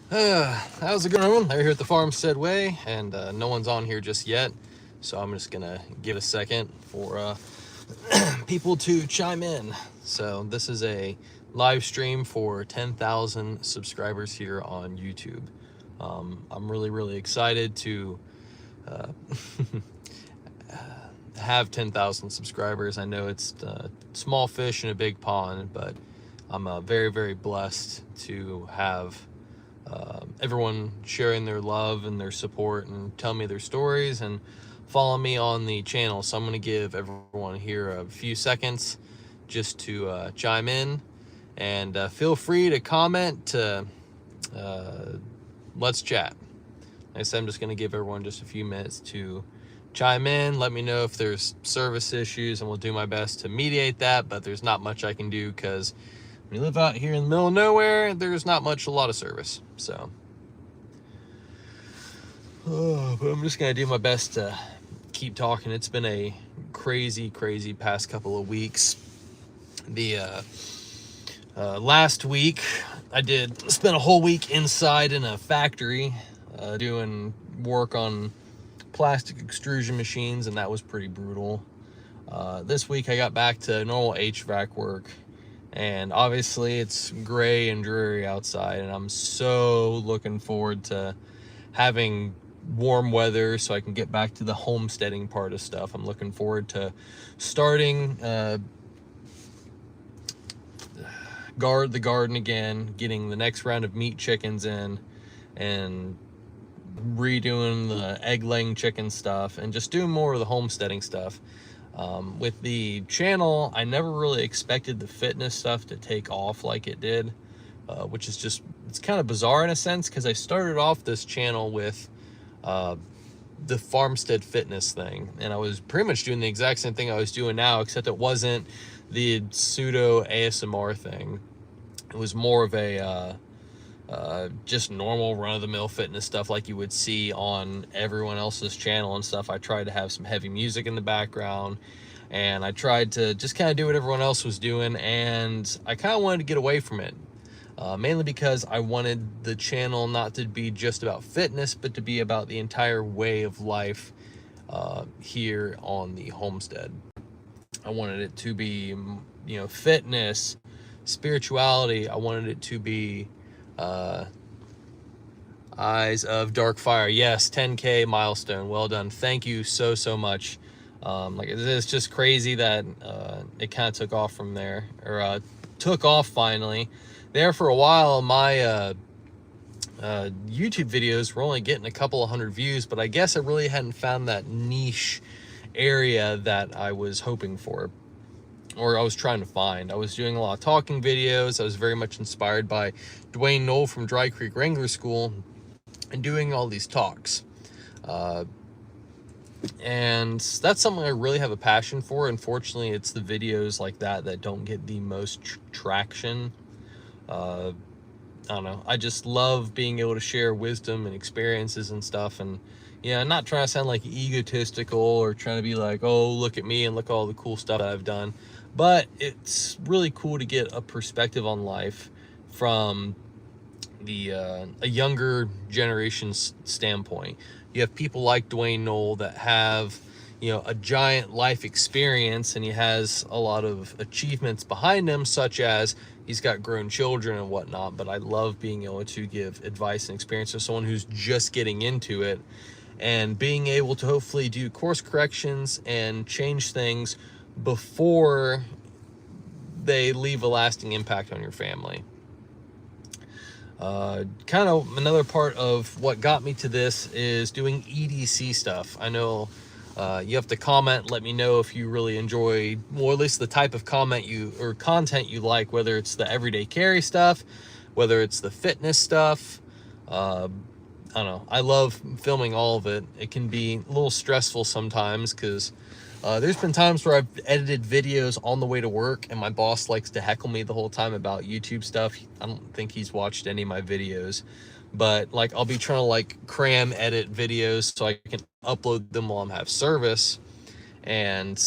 How's it going, everyone? They're here at the Farmstead Way, and no one's on here just yet, so I'm just gonna give a second for people to chime in. So this is a live stream for 10,000 subscribers here on YouTube. I'm really excited to uh, have 10,000 subscribers. I know it's small fish in a big pond, but I'm very blessed to have everyone sharing their love and their support and tell me their stories and follow me on the channel. So I'm going to give everyone here a few seconds just to chime in, and feel free to comment. Let's chat. Like I said, I'm just going to give everyone just a few minutes to chime in. Let me know if there's service issues, and we'll do my best to mediate that. But there's not much I can do because when you live out here in the middle of nowhere, there's not a lot of service. So, but I'm just gonna do my best to keep talking. It's been a crazy past couple of weeks. The last week, I did spend a whole week inside in a factory doing work on plastic extrusion machines, and that was pretty brutal. This week, I got back to normal HVAC work. And obviously it's gray and dreary outside, and I'm so looking forward to having warm weather so I can get back to the homesteading part of stuff. I'm looking forward to starting the garden again, getting the next round of meat chickens in, and redoing the egg-laying chicken stuff, and just doing more of the homesteading stuff. With the channel, I never really expected the fitness stuff to take off like it did, which is just, it's kind of bizarre in a sense, because I started off this channel with the Farmstead fitness thing, and I was pretty much doing the exact same thing I was doing now, except it wasn't the pseudo ASMR thing. It was more of a just normal run-of-the-mill fitness stuff like you would see on everyone else's channel and stuff. I tried to have some heavy music in the background, and I tried to just kind of do what everyone else was doing, and I kind of wanted to get away from it, mainly because I wanted the channel not to be just about fitness, but to be about the entire way of life here on the homestead. I wanted it to be, fitness, spirituality. I wanted it to be Eyes of Dark Fire. Yes, 10K milestone. Well done. Thank you so much. Like, it's just crazy that it kind of took off from there, or took off finally. There for a while, my YouTube videos were only getting a couple of hundred views, but I guess I really hadn't found that niche area that I was hoping for, or I was trying to find. I was doing a lot of talking videos. I was very much inspired by Dwayne Knoll from Dry Creek Wrangler School, and doing all these talks. And that's something I really have a passion for. Unfortunately, it's the videos like that don't get the most traction. I don't know. I just love being able to share wisdom and experiences and stuff. And yeah, I'm not trying to sound like egotistical or trying to be like, oh, look at me and look at all the cool stuff that I've done. But it's really cool to get a perspective on life from the a younger generation's standpoint. You have people like Dwayne Knoll that have, a giant life experience, and he has a lot of achievements behind him, such as he's got grown children and whatnot. But I love being able to give advice and experience to someone who's just getting into it, and being able to hopefully do course corrections and change things before they leave a lasting impact on your family. Kind of another part of what got me to this is doing EDC stuff. I know you have to comment, let me know if you really enjoy, or at least the type of content you like, whether it's the everyday carry stuff, whether it's the fitness stuff. I don't know. I love filming all of it. It can be a little stressful sometimes because there's been times where I've edited videos on the way to work, and my boss likes to heckle me the whole time about YouTube stuff. I don't think he's watched any of my videos, but like, I'll be trying to like cram edit videos so I can upload them while I'm have service, and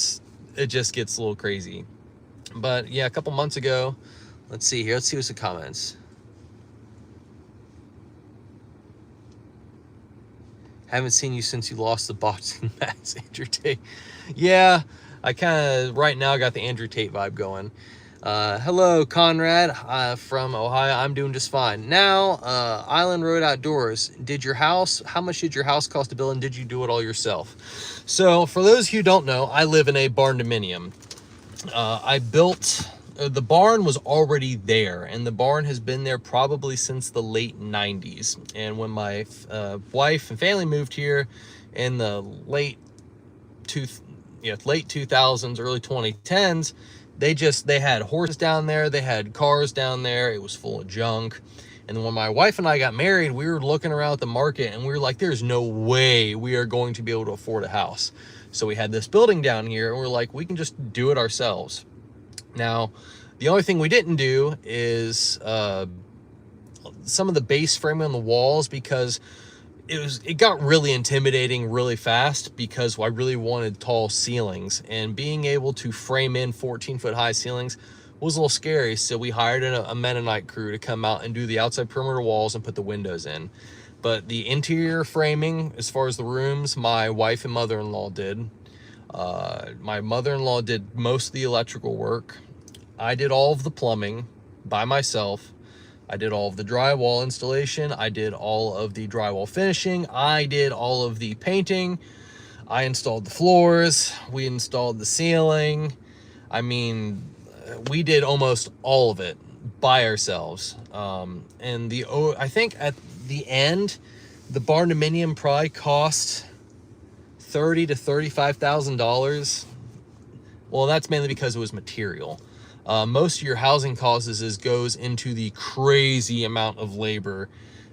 it just gets a little crazy. But yeah, a couple months ago, let's see what's the comments. Haven't seen you since you lost the boxing match, Andrew Tate. Yeah, I kind of right now got the Andrew Tate vibe going. Hello, Conrad from Ohio. I'm doing just fine. Now, Island Road Outdoors. How much did your house cost to build, and did you do it all yourself? So, for those who don't know, I live in a barn dominium. I built, the barn was already there, and the barn has been there probably since the late 90s. And when my wife and family moved here in the late 2000s, early 2010s, they had horses down there, they had cars down there, it was full of junk. And then when my wife and I got married, we were looking around at the market and we were like, there's no way we are going to be able to afford a house. So we had this building down here and we're like, we can just do it ourselves. Now, the only thing we didn't do is some of the base framing on the walls, because it got really intimidating really fast, because I really wanted tall ceilings, and being able to frame in 14-foot high ceilings was a little scary. So we hired a Mennonite crew to come out and do the outside perimeter walls and put the windows in. But the interior framing, as far as the rooms, my wife and mother-in-law did. My mother-in-law did most of the electrical work. I did all of the plumbing by myself. I did all of the drywall installation. I did all of the drywall finishing. I did all of the painting. I installed the floors. We installed the ceiling. I mean, we did almost all of it by ourselves. And I think at the end, the barn dominium probably cost $30,000 to $35,000. Well, that's mainly because it was material. Most of your housing costs goes into the crazy amount of labor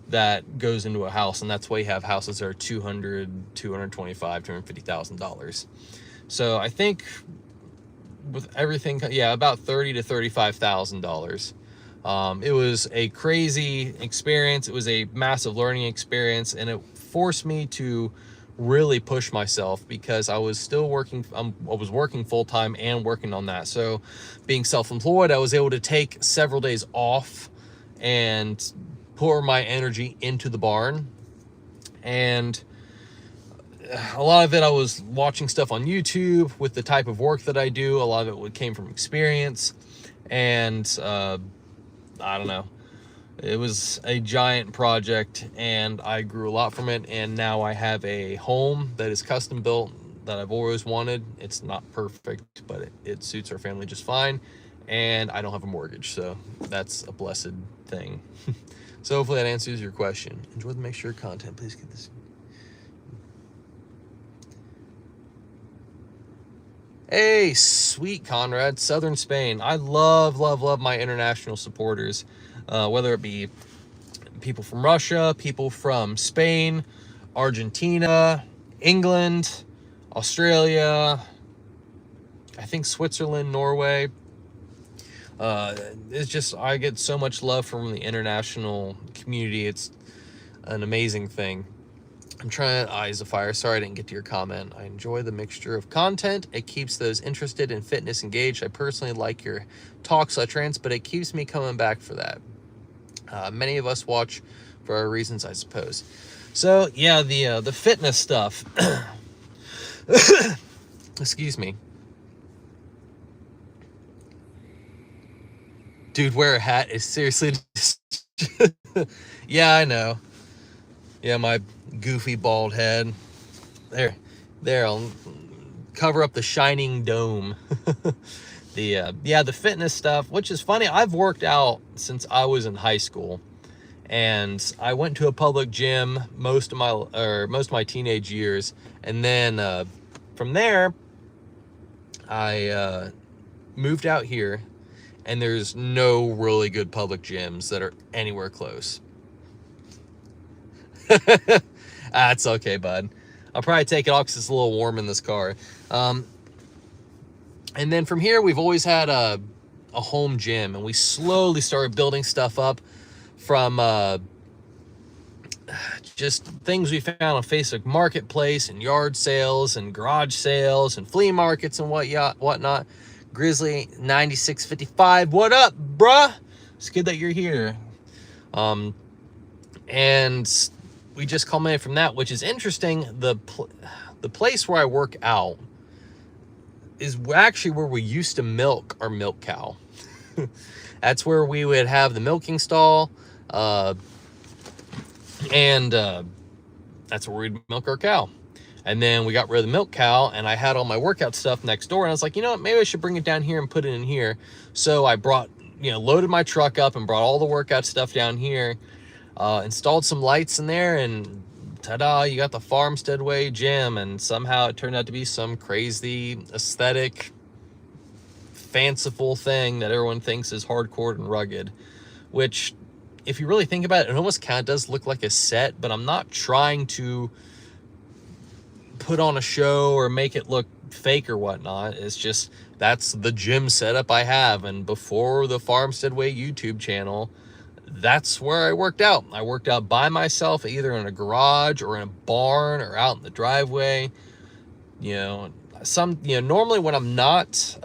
that goes into a house, and that's why you have houses that are $200,000, $225,000, $250,000. So I think with everything, yeah, about $30,000 to $35,000. It was a crazy experience. It was a massive learning experience, and it forced me to really push myself, because I was still working. I was working full-time and working on that. So being self-employed, I was able to take several days off and pour my energy into the barn. And a lot of it, I was watching stuff on YouTube with the type of work that I do. A lot of it came from experience, and I don't know. It was a giant project, and I grew a lot from it. And now I have a home that is custom built that I've always wanted. It's not perfect, but it suits our family just fine. And I don't have a mortgage, so that's a blessed thing. So hopefully that answers your question. Enjoy the mixture of content. Please get this. Hey, sweet Conrad, Southern Spain. I love my international supporters. Whether it be people from Russia, people from Spain, Argentina, England, Australia, I think Switzerland, Norway. It's just, I get so much love from the international community. It's an amazing thing. I'm trying Eyes of Fire. Sorry I didn't get to your comment. I enjoy the mixture of content. It keeps those interested in fitness engaged. I personally like your talks/rants, but it keeps me coming back for that. Many of us watch for our reasons, I suppose. So yeah, the fitness stuff. Excuse me. Dude, wear a hat is seriously. Yeah, I know. Yeah, my goofy bald head. There, I'll cover up the shining dome. The fitness stuff, which is funny. I've worked out since I was in high school, and I went to a public gym most of my teenage years, and then from there I moved out here, and there's no really good public gyms that are anywhere close. That's okay, bud. I'll probably take it off because it's a little warm in this car. And then from here, we've always had a home gym, and we slowly started building stuff up from just things we found on Facebook Marketplace and yard sales and garage sales and flea markets and whatnot. Grizzly 9655, what up, bruh? It's good that you're here. And we just culminated from that, which is interesting. The place where I work out is actually where we used to milk our milk cow. That's where we would have the milking stall, and that's where we'd milk our cow. And then we got rid of the milk cow, and I had all my workout stuff next door, and I was like, you know what, maybe I should bring it down here and put it in here. So I brought, loaded my truck up and brought all the workout stuff down here, installed some lights in there, and ta-da, you got the Farmstead Way gym. And somehow it turned out to be some crazy aesthetic, fanciful thing that everyone thinks is hardcore and rugged, which, if you really think about it, it almost kind of does look like a set. But I'm not trying to put on a show or make it look fake or whatnot. It's just, that's the gym setup I have. And before the Farmstead Way YouTube channel, that's where I worked out. I worked out by myself, either in a garage or in a barn or out in the driveway. Normally when I'm not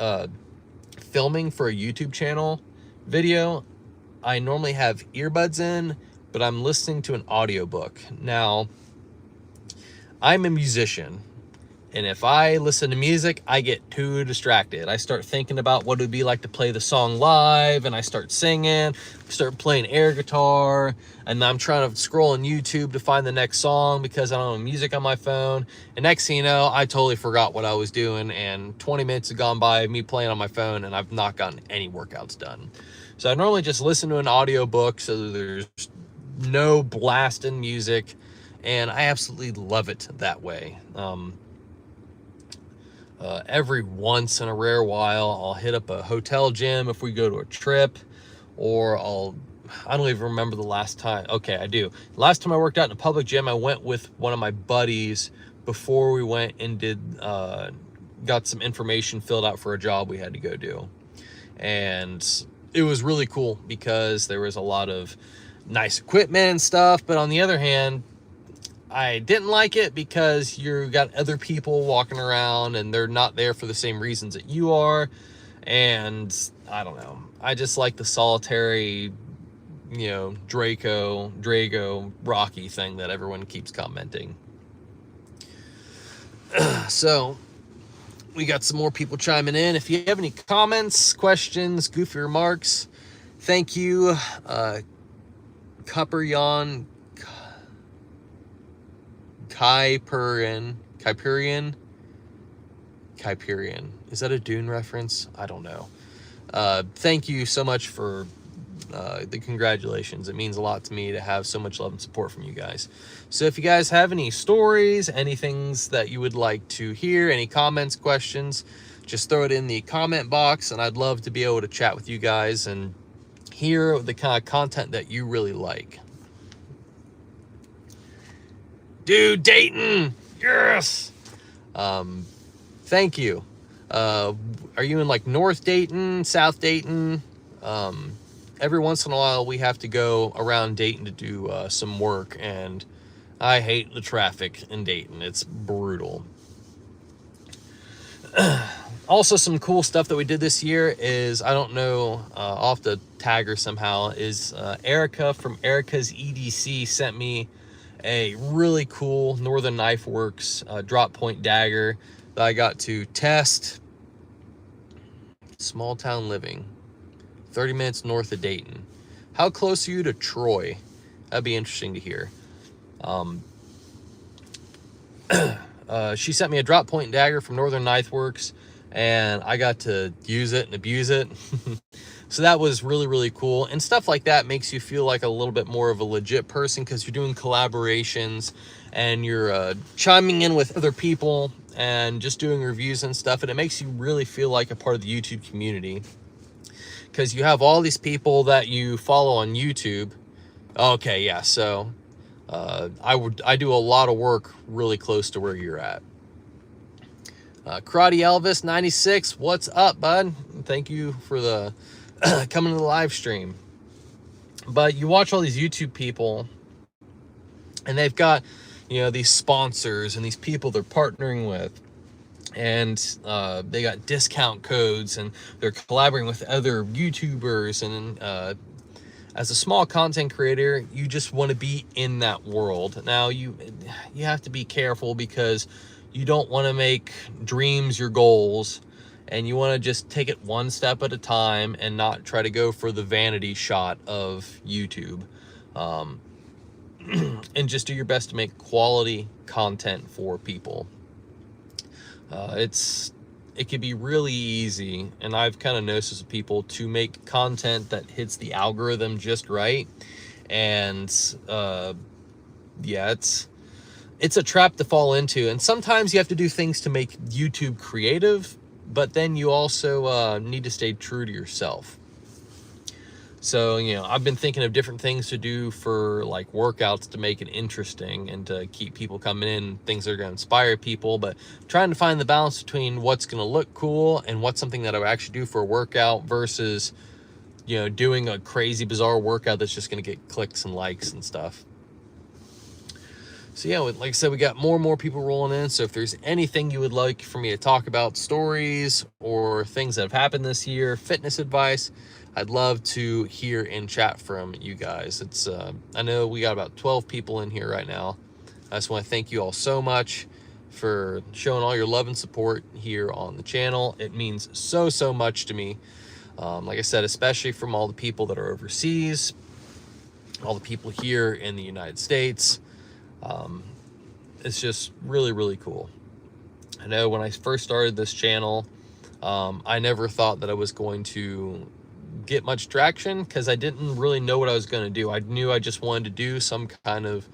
filming for a YouTube channel video, I normally have earbuds in, but I'm listening to an audiobook. Now, I'm a musician, and if I listen to music, I get too distracted. I start thinking about what it would be like to play the song live, and I start singing, start playing air guitar, and I'm trying to scroll on YouTube to find the next song because I don't have music on my phone. And next thing you know, I totally forgot what I was doing, and 20 minutes have gone by of me playing on my phone, and I've not gotten any workouts done. So I normally just listen to an audiobook so there's no blasting music, and I absolutely love it that way. Every once in a rare while, I'll hit up a hotel gym if we go to a trip, or I don't even remember the last time. Okay, I do. Last time I worked out in a public gym, I went with one of my buddies before we went and got some information filled out for a job we had to go do. And it was really cool because there was a lot of nice equipment and stuff, but on the other hand, I didn't like it because you got other people walking around and they're not there for the same reasons that you are. And I don't know. I just like the solitary, Drago, Rocky thing that everyone keeps commenting. So we got some more people chiming in. If you have any comments, questions, goofy remarks, thank you. Cupperyon, Kyperian. Is that a Dune reference? I don't know. Thank you so much for the congratulations. It means a lot to me to have so much love and support from you guys. So if you guys have any stories, any things that you would like to hear, any comments, questions, just throw it in the comment box, and I'd love to be able to chat with you guys and hear the kind of content that you really like. Dude, Dayton, yes. Thank you. Are you in like North Dayton, South Dayton? Every once in a while we have to go around Dayton to do some work, and I hate the traffic in Dayton. It's brutal. Also, some cool stuff that we did this year is, I don't know, I'll have to tag her somehow, is Erica from Erica's EDC sent me a really cool Northern Knife Works drop point dagger that I got to test. Small town living, 30 minutes north of Dayton. How close are you to Troy? That'd be interesting to hear. She sent me a drop point dagger from Northern Knife Works, and I got to use it and abuse it. So that was really, really cool. And stuff like that makes you feel like a little bit more of a legit person, because you're doing collaborations and you're chiming in with other people and just doing reviews and stuff. And it makes you really feel like a part of the YouTube community, because you have all these people that you follow on YouTube. Okay, yeah, so I do a lot of work really close to where you're at. Karate Elvis 96, what's up, bud? Thank you for the coming to the live stream. But you watch all these YouTube people, and they've got, these sponsors and these people they're partnering with, and they got discount codes, and they're collaborating with other YouTubers, and as a small content creator, you just want to be in that world. Now you have to be careful, because you don't want to make dreams your goals, and you want to just take it one step at a time and not try to go for the vanity shot of YouTube. And just do your best to make quality content for people. It can be really easy, and I've kind of noticed with people, to make content that hits the algorithm just right. And yeah, it's a trap to fall into. And sometimes you have to do things to make YouTube creative, but then you also need to stay true to yourself. So, you know, I've been thinking of different things to do for like workouts to make it interesting and to keep people coming in, things that are going to inspire people, but trying to find the balance between what's going to look cool and what's something that I would actually do for a workout versus, you know, doing a crazy, bizarre workout that's just going to get clicks and likes and stuff. So yeah, like I said, we got more and more people rolling in. So if there's anything you would like for me to talk about, stories or things that have happened this year, fitness advice, I'd love to hear and chat from you guys. It's I know we got about 12 people in here right now. I just want to thank you all so much for showing all your love and support here on the channel. It means so much to me. Like I said, especially from all the people that are overseas, all the people here in the United States. It's just really cool. I know when I first started this channel, I never thought that I was going to get much traction, because I didn't really know what I was going to do. I knew I just wanted to do some kind of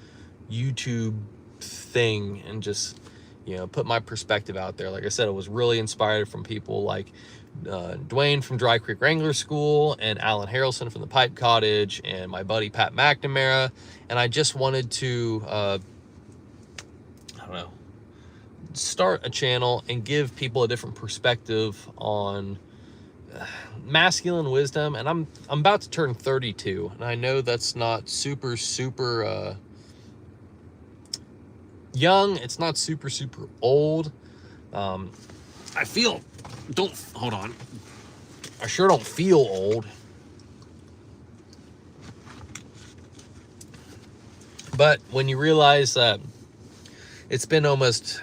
YouTube thing and just, you know, put my perspective out there. Like I said, I was really inspired from people like Dwayne from Dry Creek Wrangler School, and Alan Harrelson from the Pipe Cottage, and my buddy Pat McNamara. And I just wanted to I don't know, start a channel and give people a different perspective on masculine wisdom. And I'm about to turn 32, and I know that's not super young, it's not super old. I sure don't feel old, but when you realize that it's been almost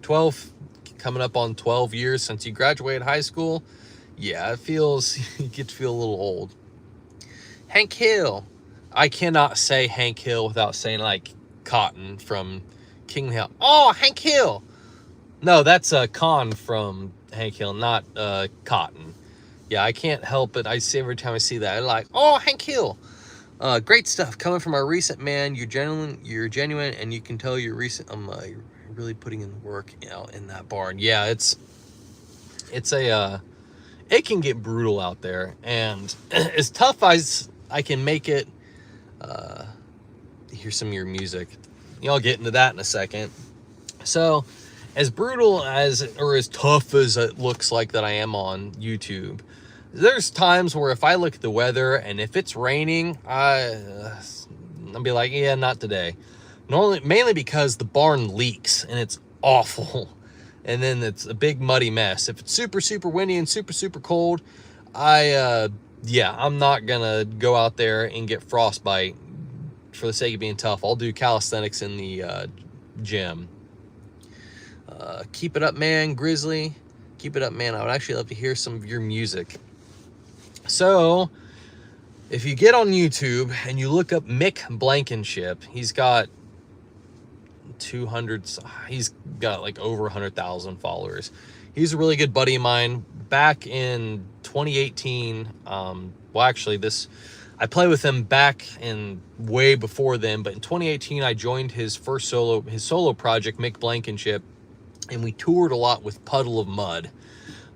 12, coming up on 12 years since you graduated high school, yeah, it feels, you get to feel a little old. Hank Hill. I cannot say Hank Hill without saying like Cotton from King Hill. Oh, Hank Hill. No, that's Con from Hank Hill, not Cotton. Yeah, I can't help it. I see every time I see that, I'm like, oh, Hank Hill. Great stuff coming from our recent man. You're genuine, and you can tell you're recent. I'm really putting in the work out in that barn. Yeah, it's a it can get brutal out there, and as tough as I can make it. Here's some of your music. I'll get into that in a second. So, as brutal as, or as tough as it looks like that I am on YouTube, there's times where if I look at the weather and if it's raining, I'll be like, yeah, not today. Mainly because the barn leaks and it's awful. And then it's a big muddy mess. If it's super windy and super cold, yeah, I'm not gonna go out there and get frostbite for the sake of being tough. I'll do calisthenics in the gym. Keep it up, man. Grizzly, keep it up, man. I would actually love to hear some of your music. So if you get on YouTube and you look up Mick Blankenship, he's got like over 100,000 followers. He's a really good buddy of mine. Back in 2018, well, actually I played with him back in way before then, but in 2018 I joined his solo project, Mick Blankenship, and we toured a lot with Puddle of Mud.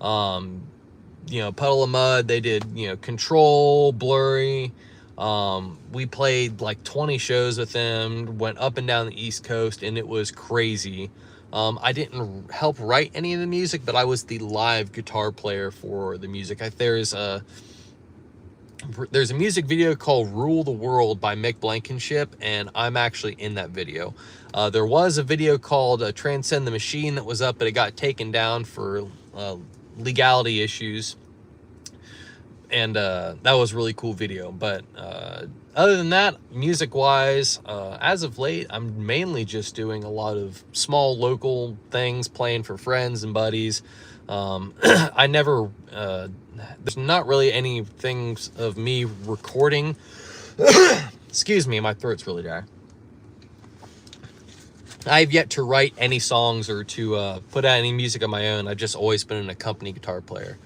You know, Puddle of Mud, they did, you know, Control, Blurry. We played like 20 shows with them, went up and down the East Coast, and it was crazy. I didn't help write any of the music, but I was the live guitar player for the music. There's a music video called Rule the World by Mick Blankenship, and I'm actually in that video. There was a video called Transcend the Machine that was up, but it got taken down for legality issues. And that was a really cool video. But other than that, music wise, as of late, I'm mainly just doing a lot of small local things, playing for friends and buddies. I never there's not really any things of me recording. Excuse me, my throat's really dry. I've yet to write any songs or to put out any music of my own. I've just always been an accompany guitar player.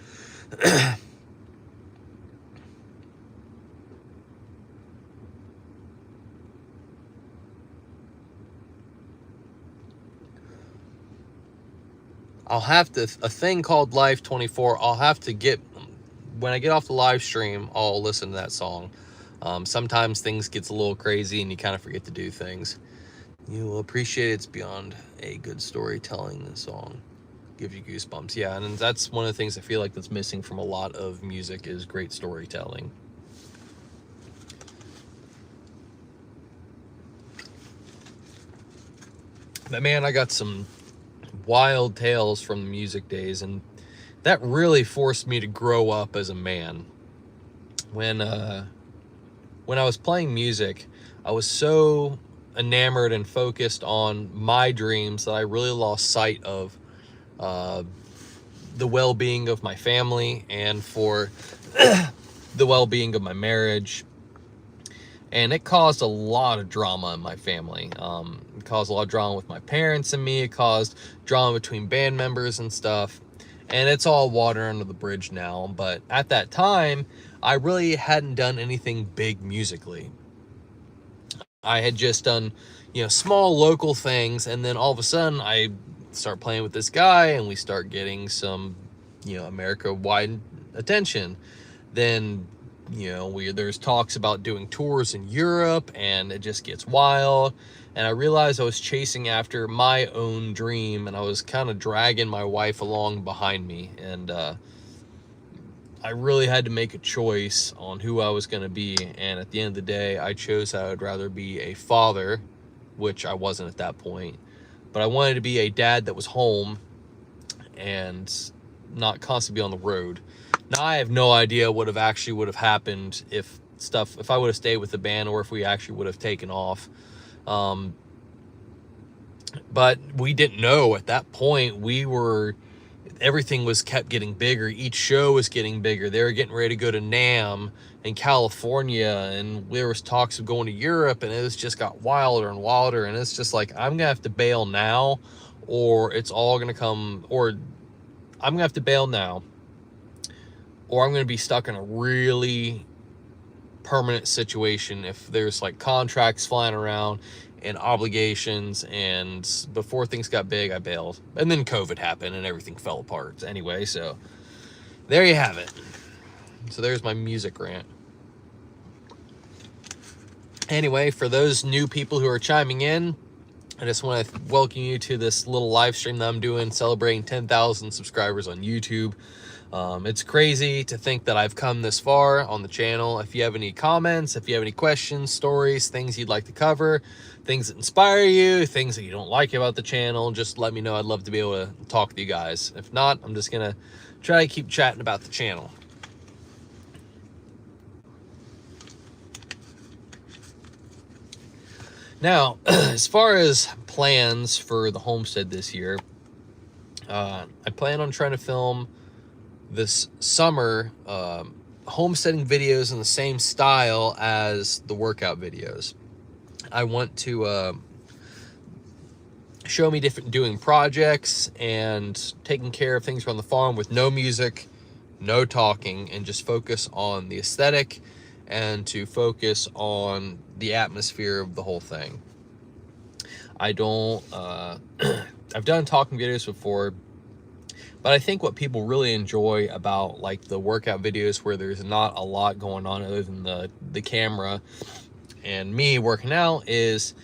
I'll have to, a thing called Life 24, I'll have to get, when I get off the live stream, I'll listen to that song. Sometimes things gets a little crazy and you kind of forget to do things. You will appreciate it's beyond a good storytelling. The song gives you goosebumps. Yeah, and that's one of the things I feel like that's missing from a lot of music is great storytelling. But man, I got some wild tales from the music days, and that really forced me to grow up as a man. When I was playing music, I was so enamored and focused on my dreams that I really lost sight of the well-being of my family and for the well-being of my marriage. And it caused a lot of drama in my family. It caused a lot of drama with my parents and me. It caused drama between band members and stuff. And it's all water under the bridge now. But at that time, I really hadn't done anything big musically. I had just done, small local things. And then all of a sudden, I start playing with this guy and we start getting some, America-wide attention. Then there's talks about doing tours in Europe, and it just gets wild. And I realized I was chasing after my own dream, and I was kind of dragging my wife along behind me. And I really had to make a choice on who I was going to be. And at the end of the day, I chose I would rather be a father, which I wasn't at that point. But I wanted to be a dad that was home and not constantly be on the road. Now, I have no idea what would have happened if I would have stayed with the band or if we actually would have taken off. But we didn't know at that point. Everything was kept getting bigger. Each show was getting bigger. They were getting ready to go to NAMM in California, and there was talks of going to Europe, and it was just got wilder and wilder. And it's just like, I'm gonna have to bail now, or it's all gonna come, or I'm gonna have to bail now, or I'm going to be stuck in a really permanent situation if there's like contracts flying around and obligations. And before things got big, I bailed. And then COVID happened and everything fell apart anyway. So there you have it. So there's my music rant. Anyway, for those new people who are chiming in, I just want to welcome you to this little live stream that I'm doing celebrating 10,000 subscribers on YouTube. It's crazy to think that I've come this far on the channel. If you have any comments, if you have any questions, stories, things you'd like to cover, things that inspire you, things that you don't like about the channel, just let me know. I'd love to be able to talk with you guys. If not, I'm just going to try to keep chatting about the channel. Now, as far as plans for the homestead this year, I plan on trying to film this summer homesteading videos in the same style as the workout videos. I want to show me doing projects and taking care of things around the farm with no music, no talking, and just focus on the aesthetic and to focus on the atmosphere of the whole thing. I don't I've done talking videos before, but I think what people really enjoy about like the workout videos where there's not a lot going on other than the camera and me working out is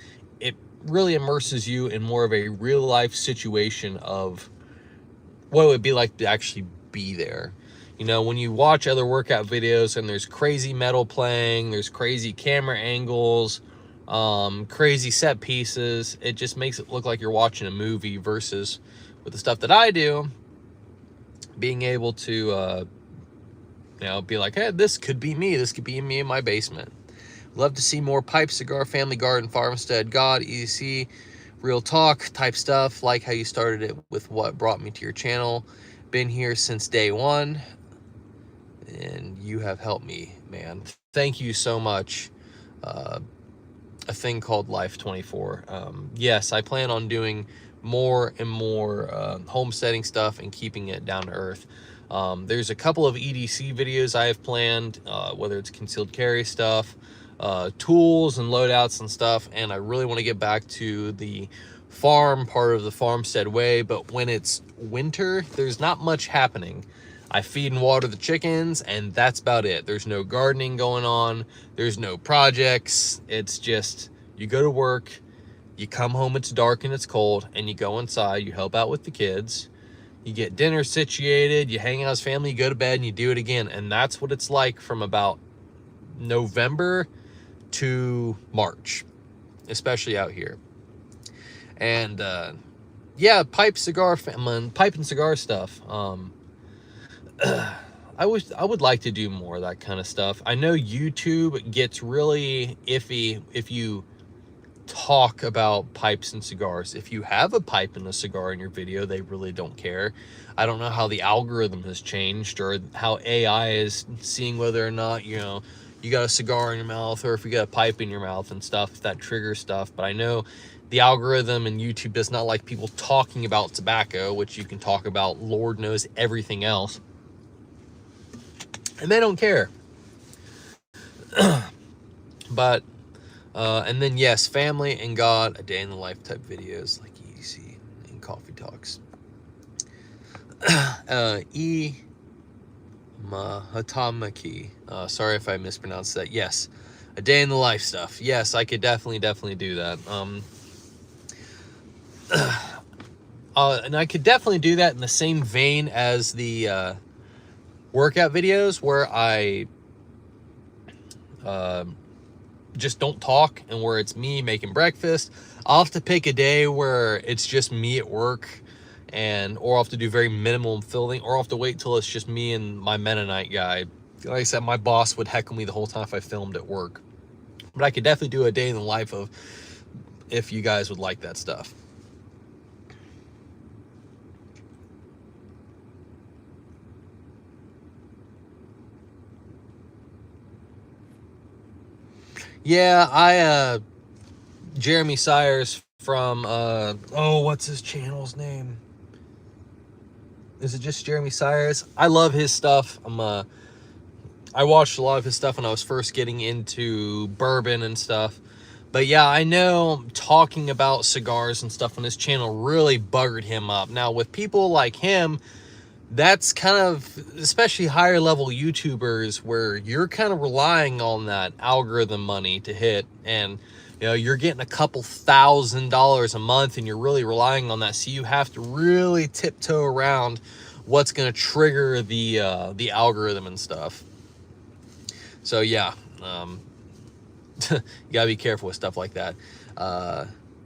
it really immerses you in more of a real life situation of what it would be like to actually be there. When you watch other workout videos and there's crazy metal playing, there's crazy camera angles, crazy set pieces, it just makes it look like you're watching a movie versus with the stuff that I do, being able to You know, be like, hey, this could be me. This could be me in my basement. Love to see more pipe, cigar, family garden, farmstead, God, EDC, real talk type stuff. Like how you started it with what brought me to your channel. Been here since day one, and you have helped me, man. Thank you so much. A thing called Life 24. Yes, I plan on doing more and more homesteading stuff and keeping it down to earth. There's a couple of EDC videos I have planned, whether it's concealed carry stuff, tools and loadouts and stuff, and I really want to get back to the farm part of the Farmstead Way, but when it's winter, there's not much happening. I feed and water the chickens, and that's about it. There's no gardening going on. There's no projects. It's just, you go to work, you come home, it's dark and it's cold, and you go inside, you help out with the kids, you get dinner situated, you hang out as family, you go to bed, and you do it again. And that's what it's like from about November to March, especially out here. And yeah, pipe and cigar stuff. I would like to do more of that kind of stuff. I know YouTube gets really iffy if you talk about pipes and cigars. If you have a pipe and a cigar in your video, they really don't care. I don't know how the algorithm has changed, or how AI is seeing whether or not, you know, you got a cigar in your mouth, or if you got a pipe in your mouth and stuff, that triggers stuff. But I know the algorithm and YouTube does not like people talking about tobacco, which you can talk about Lord knows everything else. And they don't care. But and then yes, family and God, a day in the life type videos like EDC and coffee talks. Mahatamaki, sorry if I mispronounced that. Yes, a day in the life stuff. Yes, I could definitely do that. And I could definitely do that in the same vein as the workout videos, where I just don't talk, and where it's me making breakfast. I'll have to pick a day where it's just me at work, or I'll have to do very minimal filming, or I'll have to wait till it's just me and my Mennonite guy. Like I said, my boss would heckle me the whole time if I filmed at work. But I could definitely do a day in the life of, if you guys would like that stuff. Yeah, Jeremy Sires from, oh, what's his channel's name? Is it just Jeremy Sires? I love his stuff. I watched a lot of his stuff when I was first getting into bourbon and stuff. But yeah, I know talking about cigars and stuff on his channel really buggered him up. Now, with people like him, that's kind of, especially higher level YouTubers, where you're kind of relying on that algorithm money to hit, and you know, you're getting a couple $1,000s a month, and you're really relying on that. So you have to really tiptoe around what's going to trigger the algorithm and stuff. So yeah, you gotta be careful with stuff like that.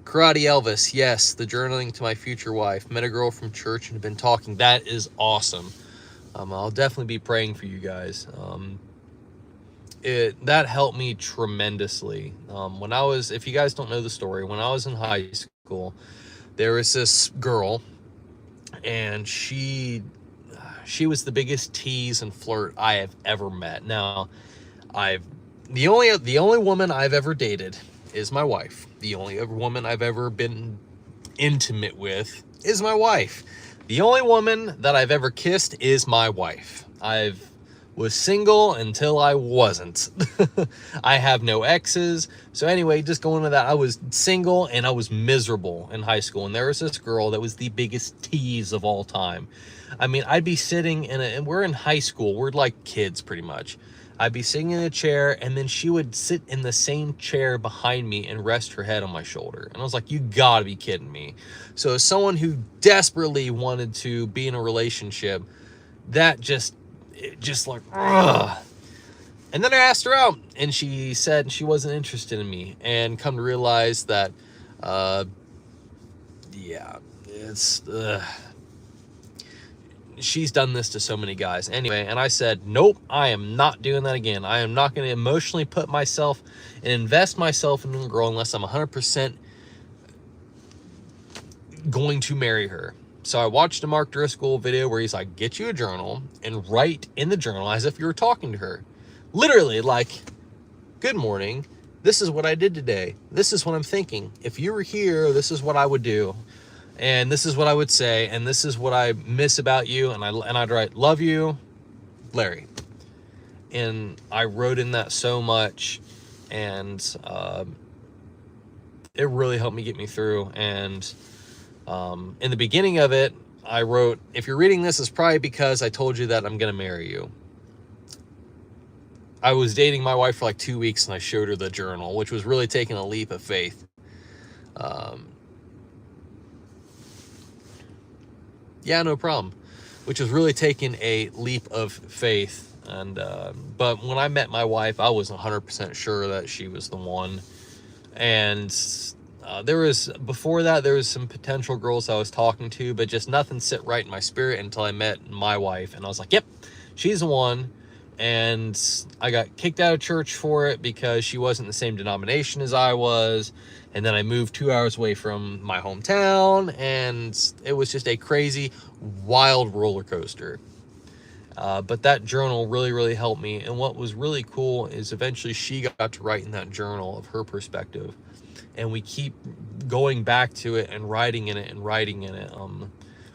Karate Elvis, yes, the journaling to my future wife. Met a girl from church and have been talking. That is awesome. I'll definitely be praying for you guys. That helped me tremendously. When I was, if you guys don't know the story, when I was in high school, there was this girl, and she was the biggest tease and flirt I have ever met. Now, the only woman I've ever dated is my wife. The only other woman I've ever been intimate with is my wife. The only woman that I've ever kissed is my wife. I was single until I wasn't. I have no exes. So anyway, just going to that, I was single and I was miserable in high school. And there was this girl that was the biggest tease of all time. I mean, I'd be sitting and we're in high school. We're like kids pretty much. I'd be sitting in a chair, and then she would sit in the same chair behind me and rest her head on my shoulder. And I was like, you gotta be kidding me. So as someone who desperately wanted to be in a relationship, that just like, ugh. And then I asked her out, and she said she wasn't interested in me, and come to realize that, yeah, it's, she's done this to so many guys anyway. And I said, nope, I am not doing that again. I am not going to emotionally put myself and invest myself in a girl unless I'm 100% going to marry her. So I watched a Mark Driscoll video where he's like, get you a journal and write in the journal as if you were talking to her. Literally, like, good morning. This is what I did today. This is what I'm thinking. If you were here, this is what I would do. And this is what I would say. And this is what I miss about you. And I'd write, love you, Larry. And I wrote in that so much. And it really helped me get me through. And in the beginning of it, I wrote, if you're reading this, it's probably because I told you that I'm going to marry you. I was dating my wife for like 2 weeks and I showed her the journal, which was really taking a leap of faith. Yeah, no problem. Which was really taking a leap of faith. And but when I met my wife, I was 100% sure that she was the one. And before that, there was some potential girls I was talking to, but just nothing sit right in my spirit until I met my wife. And I was like, yep, she's the one. And I got kicked out of church for it because she wasn't the same denomination as I was. And then I moved 2 hours away from my hometown, and it was just a crazy, wild roller coaster. But that journal really, really helped me. And what was really cool is eventually she got to write in that journal of her perspective. And we keep going back to it and writing in it and writing in it.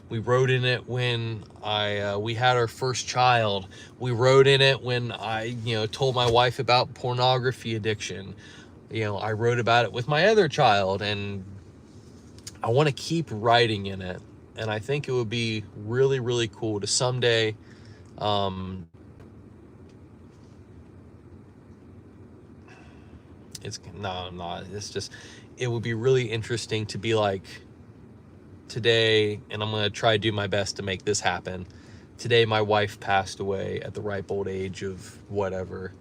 We wrote in it when we had our first child. We wrote in it when I, told my wife about pornography addiction. I wrote about it with my other child, and I want to keep writing in it. And I think it would be really, really cool to someday, it would be really interesting to be like, today, and I'm going to try to do my best to make this happen. Today, my wife passed away at the ripe old age of whatever.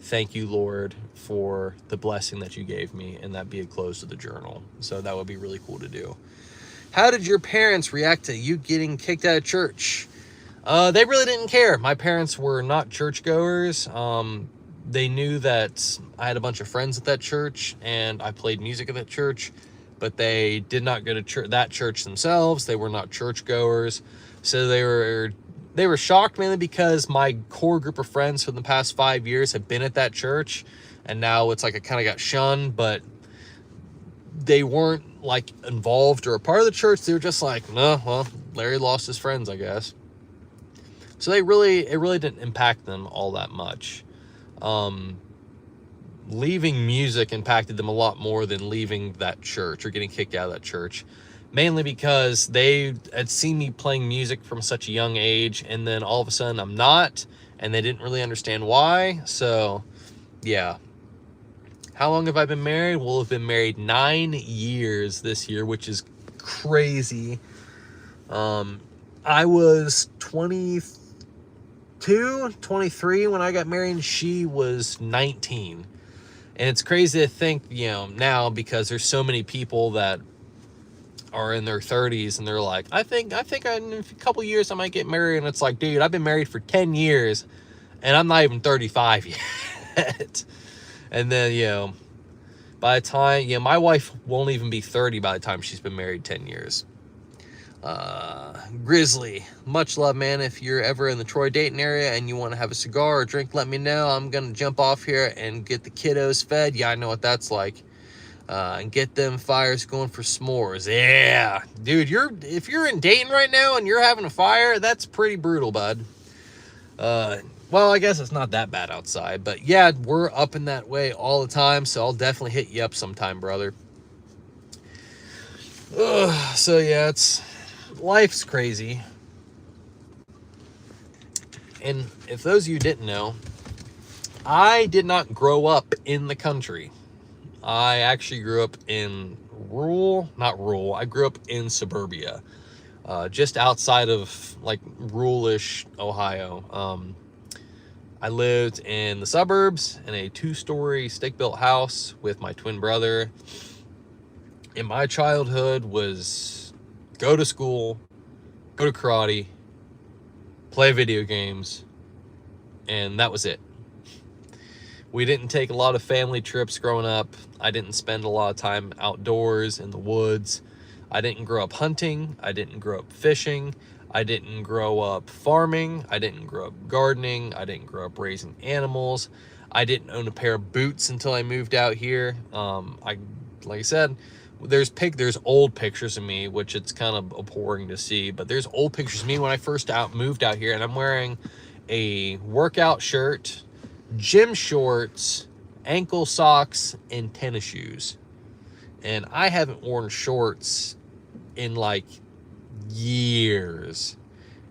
Thank you, Lord, for the blessing that you gave me, and that be a close to the journal. So that would be really cool to do. How did your parents react to you getting kicked out of church? They really didn't care. My parents were not churchgoers. They knew that I had a bunch of friends at that church, and I played music at that church, but they did not go to that church themselves. They were not churchgoers. So they were shocked mainly because my core group of friends for the past 5 years have been at that church, and now it's like I kind of got shunned, but they weren't like involved or a part of the church. They were just like, no, well, Larry lost his friends, I guess. So it really didn't impact them all that much. Leaving music impacted them a lot more than leaving that church or getting kicked out of that church, mainly because they had seen me playing music from such a young age, and then all of a sudden I'm not, and they didn't really understand why. So yeah. How long have I been married? We'll have been married 9 years this year, which is crazy. I was 22, 23 when I got married, and she was 19. And it's crazy to think, now, because there's so many people that are in their 30s and they're like, I think in a couple years I might get married. And it's like, dude, I've been married for 10 years and I'm not even 35 yet. And then, by the time, my wife won't even be 30 by the time she's been married 10 years. Grizzly, much love, man. If you're ever in the Troy Dayton area and you want to have a cigar or drink, let me know. I'm gonna jump off here and get the kiddos fed. Yeah, I know what that's like. And get them fires going for s'mores. Yeah, dude, if you're in Dayton right now and you're having a fire, that's pretty brutal, bud. Well, I guess it's not that bad outside, but yeah, we're up in that way all the time, so I'll definitely hit you up sometime, brother. So yeah, life's crazy. And if those of you didn't know, I did not grow up in the country. I actually grew up in I grew up in suburbia, just outside of like ruralish Ohio. I lived in the suburbs in a 2-story stick-built house with my twin brother. And my childhood was go to school, go to karate, play video games, and that was it. We didn't take a lot of family trips growing up. I didn't spend a lot of time outdoors in the woods. I didn't grow up hunting. I didn't grow up fishing. I didn't grow up farming. I didn't grow up gardening. I didn't grow up raising animals. I didn't own a pair of boots until I moved out here. Like I said, there's old pictures of me, which it's kind of abhorring to see, but there's old pictures of me when I first moved out here, and I'm wearing a workout shirt, gym shorts, ankle socks, and tennis shoes. And I haven't worn shorts in like years,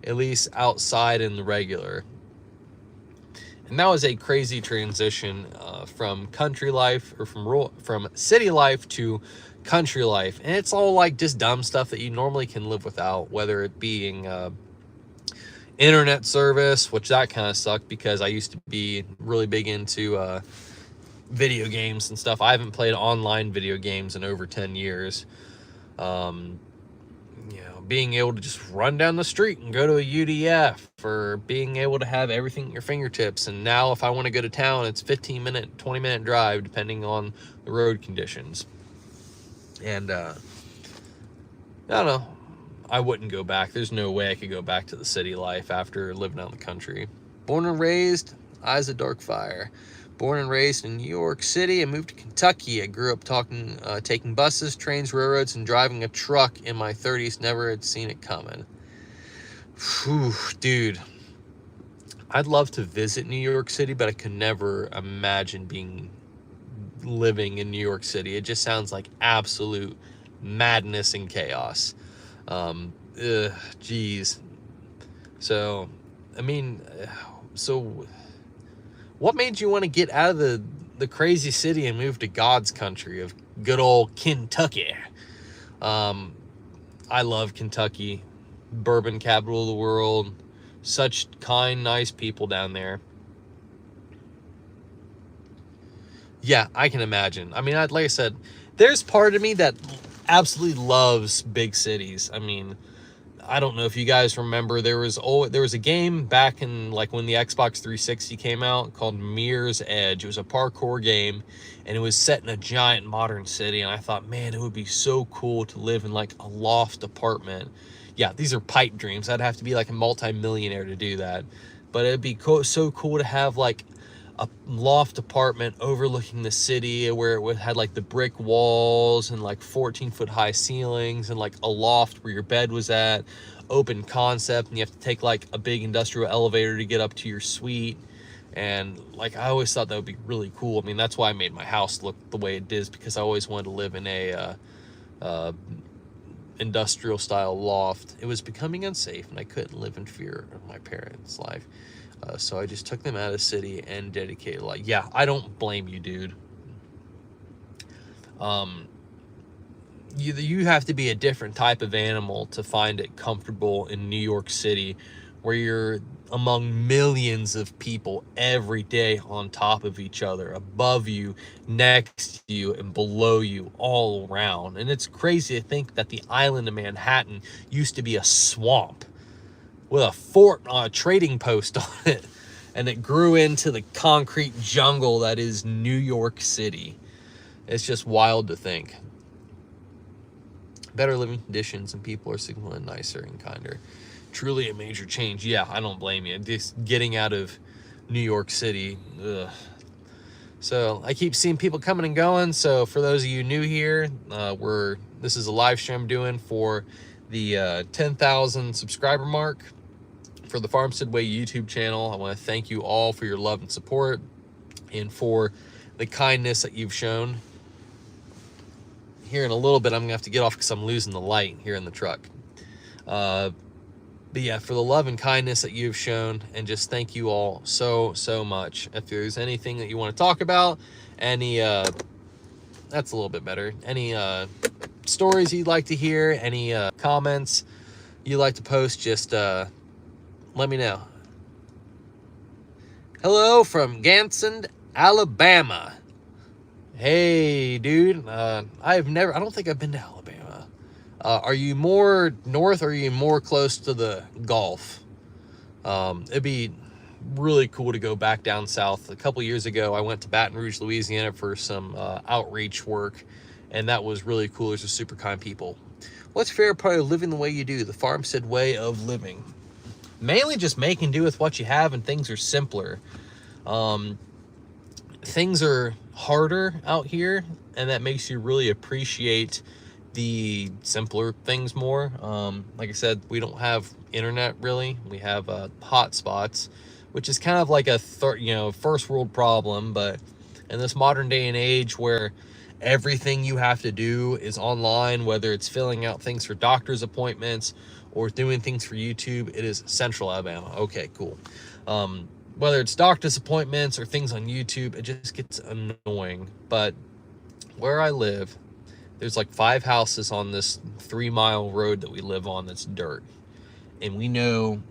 at least outside in the regular. And that was a crazy transition from country life, or from city life to country life. And it's all like just dumb stuff that you normally can live without, whether it being internet service, which that kind of sucked because I used to be really big into video games and stuff. I haven't played online video games in over 10 years. Being able to just run down the street and go to a UDF, or being able to have everything at your fingertips. And now if I want to go to town, it's 15-minute, 20-minute drive, depending on the road conditions. And I don't know. I wouldn't go back. There's no way I could go back to the city life after living out in the country. Born and raised, Eyes of Dark Fire. Born and raised in New York City. I moved to Kentucky. I grew up taking buses, trains, railroads, and driving a truck in my 30s. Never had seen it coming. Whew, dude. I'd love to visit New York City, but I could never imagine living in New York City. It just sounds like absolute madness and chaos. Geez. So, I mean, what made you want to get out of the crazy city and move to God's country of good old Kentucky? I love Kentucky, bourbon capital of the world. Such kind, nice people down there. Yeah, I can imagine. I mean, like I said, there's part of me that absolutely loves big cities. I mean, I don't know if you guys remember, there was a game back in like when the Xbox 360 came out called Mirror's Edge. It was a parkour game, and it was set in a giant modern city. And I thought, man, it would be so cool to live in like a loft apartment. Yeah, these are pipe dreams. I'd have to be like a multi-millionaire to do that. But it'd be so cool to have like a loft apartment overlooking the city, where it had like the brick walls and like 14-foot high ceilings, and like a loft where your bed was at, open concept, and you have to take like a big industrial elevator to get up to your suite. And like, I always thought that would be really cool. I mean, that's why I made my house look the way it is, because I always wanted to live in a industrial style loft. It was becoming unsafe, and I couldn't live in fear of my parents' life. So I just took them out of the city and dedicated, like, yeah, I don't blame you, dude. You have to be a different type of animal to find it comfortable in New York City, where you're among millions of people every day on top of each other, above you, next to you, and below you, all around. And it's crazy to think that the island of Manhattan used to be a swamp with a fort on a trading post on it, and it grew into the concrete jungle that is New York City. It's just wild to think. Better living conditions, and people are significantly nicer and kinder. Truly a major change. Yeah, I don't blame you. Just getting out of New York City, ugh. So I keep seeing people coming and going. So for those of you new here, this is a live stream I'm doing for the 10,000 subscriber mark for the Farmstead Way YouTube channel. I want to thank you all for your love and support, and for the kindness that you've shown. Here in a little bit, I'm gonna have to get off because I'm losing the light here in the truck. But yeah, for the love and kindness that you've shown, and just thank you all so much. If there's anything that you want to talk about, any that's a little bit better, any stories you'd like to hear, any comments you'd like to post, just let me know. Hello from Ganson, Alabama. Hey, dude. I don't think I've been to Alabama. Are you more north, or are you more close to the Gulf? It'd be really cool to go back down south. A couple years ago, I went to Baton Rouge, Louisiana for some outreach work, and that was really cool. There's a super kind people. What's your favorite part of living the way you do? The Farmstead way of living. Mainly just making do with what you have, and things are simpler. Things are harder out here, and that makes you really appreciate the simpler things more. Like I said, we don't have internet really. We have hotspots, which is kind of like a first world problem. But in this modern day and age where everything you have to do is online, whether it's filling out things for doctor's appointments or doing things for YouTube, it is Central Alabama. Okay, cool. Whether it's doctor's appointments or things on YouTube, it just gets annoying. But where I live, there's like 5 houses on this 3-mile road that we live on that's dirt. And we know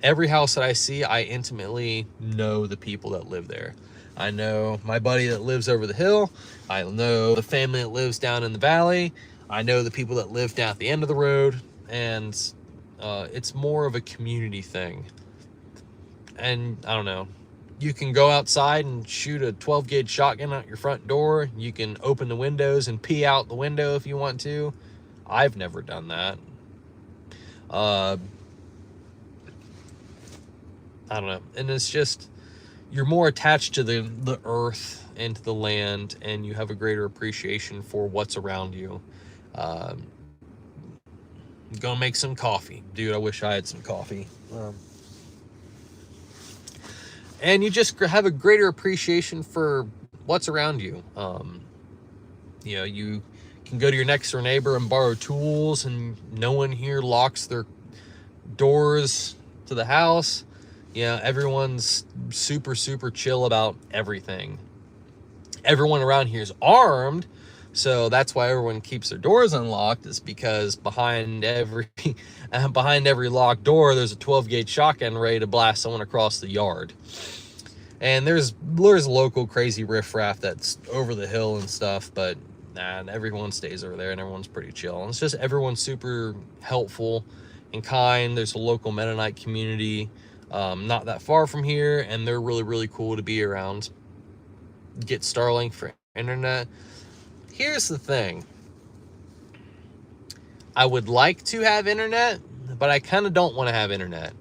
every house that I see, I intimately know the people that live there. I know my buddy that lives over the hill. I know the family that lives down in the valley. I know the people that live down at the end of the road. And it's more of a community thing. And I don't know, you can go outside and shoot a 12-gauge shotgun out your front door. You can open the windows and pee out the window if you want to. I've never done that. I don't know. And it's just, you're more attached to the earth and to the land, and you have a greater appreciation for what's around you. Gonna make some coffee. Dude, I wish I had some coffee. And you just have a greater appreciation for what's around you. You can go to your next door neighbor and borrow tools, and no one here locks their doors to the house. Everyone's super, super chill about everything. Everyone around here is armed, so that's why everyone keeps their doors unlocked, is because behind every locked door, there's a 12-gauge shotgun ready to blast someone across the yard. And there's local crazy riffraff that's over the hill and stuff, but everyone stays over there, and everyone's pretty chill. And it's just everyone's super helpful and kind. There's a local Mennonite community not that far from here, and they're really, really cool to be around. Get Starlink for internet. Here's the thing. I would like to have internet, but I kind of don't want to have internet.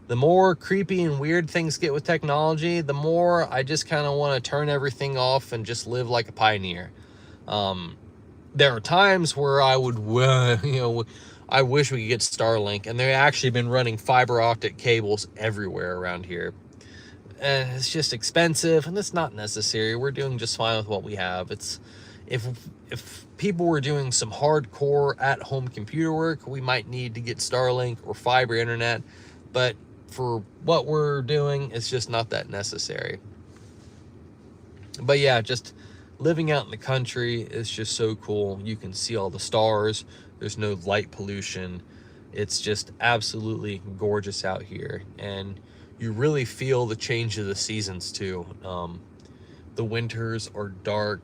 The more creepy and weird things get with technology, the more I just kind of want to turn everything off and just live like a pioneer. There are times where I would, I wish we could get Starlink, and they've actually been running fiber optic cables everywhere around here. And it's just expensive, and it's not necessary. We're doing just fine with what we have. If people were doing some hardcore at-home computer work, we might need to get Starlink or fiber internet, but for what we're doing, it's just not that necessary. But yeah, just living out in the country is just so cool. You can see all the stars. There's no light pollution. It's just absolutely gorgeous out here, and you really feel the change of the seasons too. The winters are dark,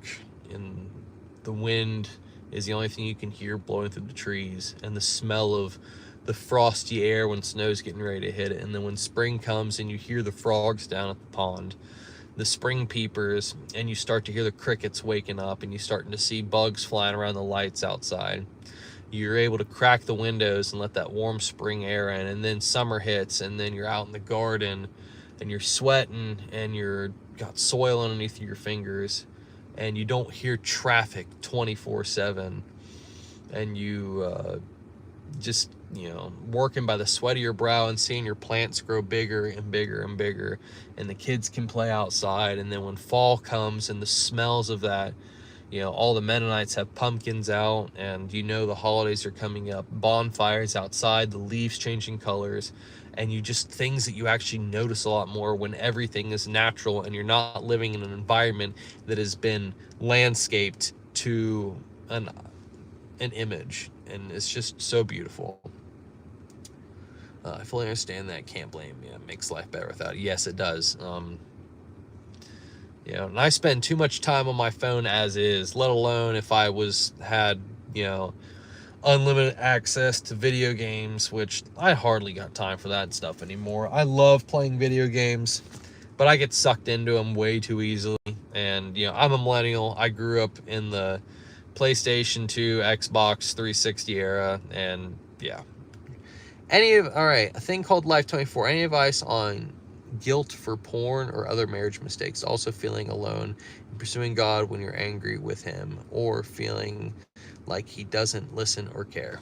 and the wind is the only thing you can hear blowing through the trees, and the smell of the frosty air when snow's getting ready to hit it. And then when spring comes and you hear the frogs down at the pond, the spring peepers, and you start to hear the crickets waking up, and you're starting to see bugs flying around the lights outside. You're able to crack the windows and let that warm spring air in, and then summer hits, and then you're out in the garden and you're sweating, and you're got soil underneath your fingers, and you don't hear traffic 24/7, and you just working by the sweat of your brow and seeing your plants grow bigger and bigger and bigger, and the kids can play outside. And then when fall comes and the smells of that, all the Mennonites have pumpkins out, and the holidays are coming up, bonfires outside, the leaves changing colors, and things that you actually notice a lot more when everything is natural and you're not living in an environment that has been landscaped to an image. And it's just so beautiful. I fully understand that. Can't blame you. It makes life better without it. Yes, it does. And I spend too much time on my phone as is, let alone if I had unlimited access to video games, which I hardly got time for that stuff anymore. I love playing video games, but I get sucked into them way too easily. And, you know, I'm a millennial. I grew up in the PlayStation 2, Xbox 360 era, and yeah. All right, a thing called Life 24. Any advice on guilt for porn or other marriage mistakes? Also feeling alone and pursuing God when you're angry with him, or feeling like he doesn't listen or care.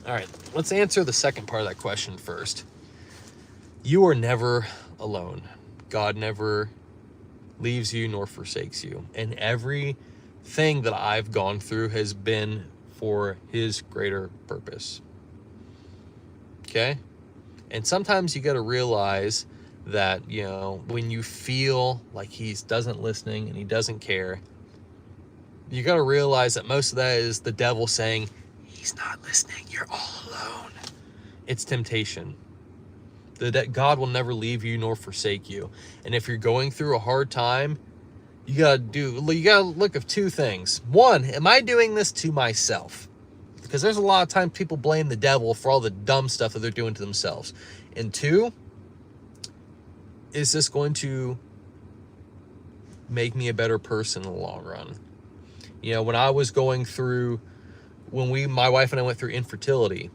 All right, let's answer the second part of that question first. You are never alone. God never leaves you nor forsakes you. And everything that I've gone through has been for his greater purpose. Okay? And sometimes you got to realize that, you know, when you feel like he doesn't listening and he doesn't care, you got to realize that most of that is the devil saying, he's not listening, you're all alone. It's temptation. That God will never leave you nor forsake you. And if you're going through a hard time, you gotta look at two things. One, am I doing this to myself? Because there's a lot of times people blame the devil for all the dumb stuff that they're doing to themselves. And two, is this going to make me a better person in the long run? You know, when I was going through, my wife and I went through infertility,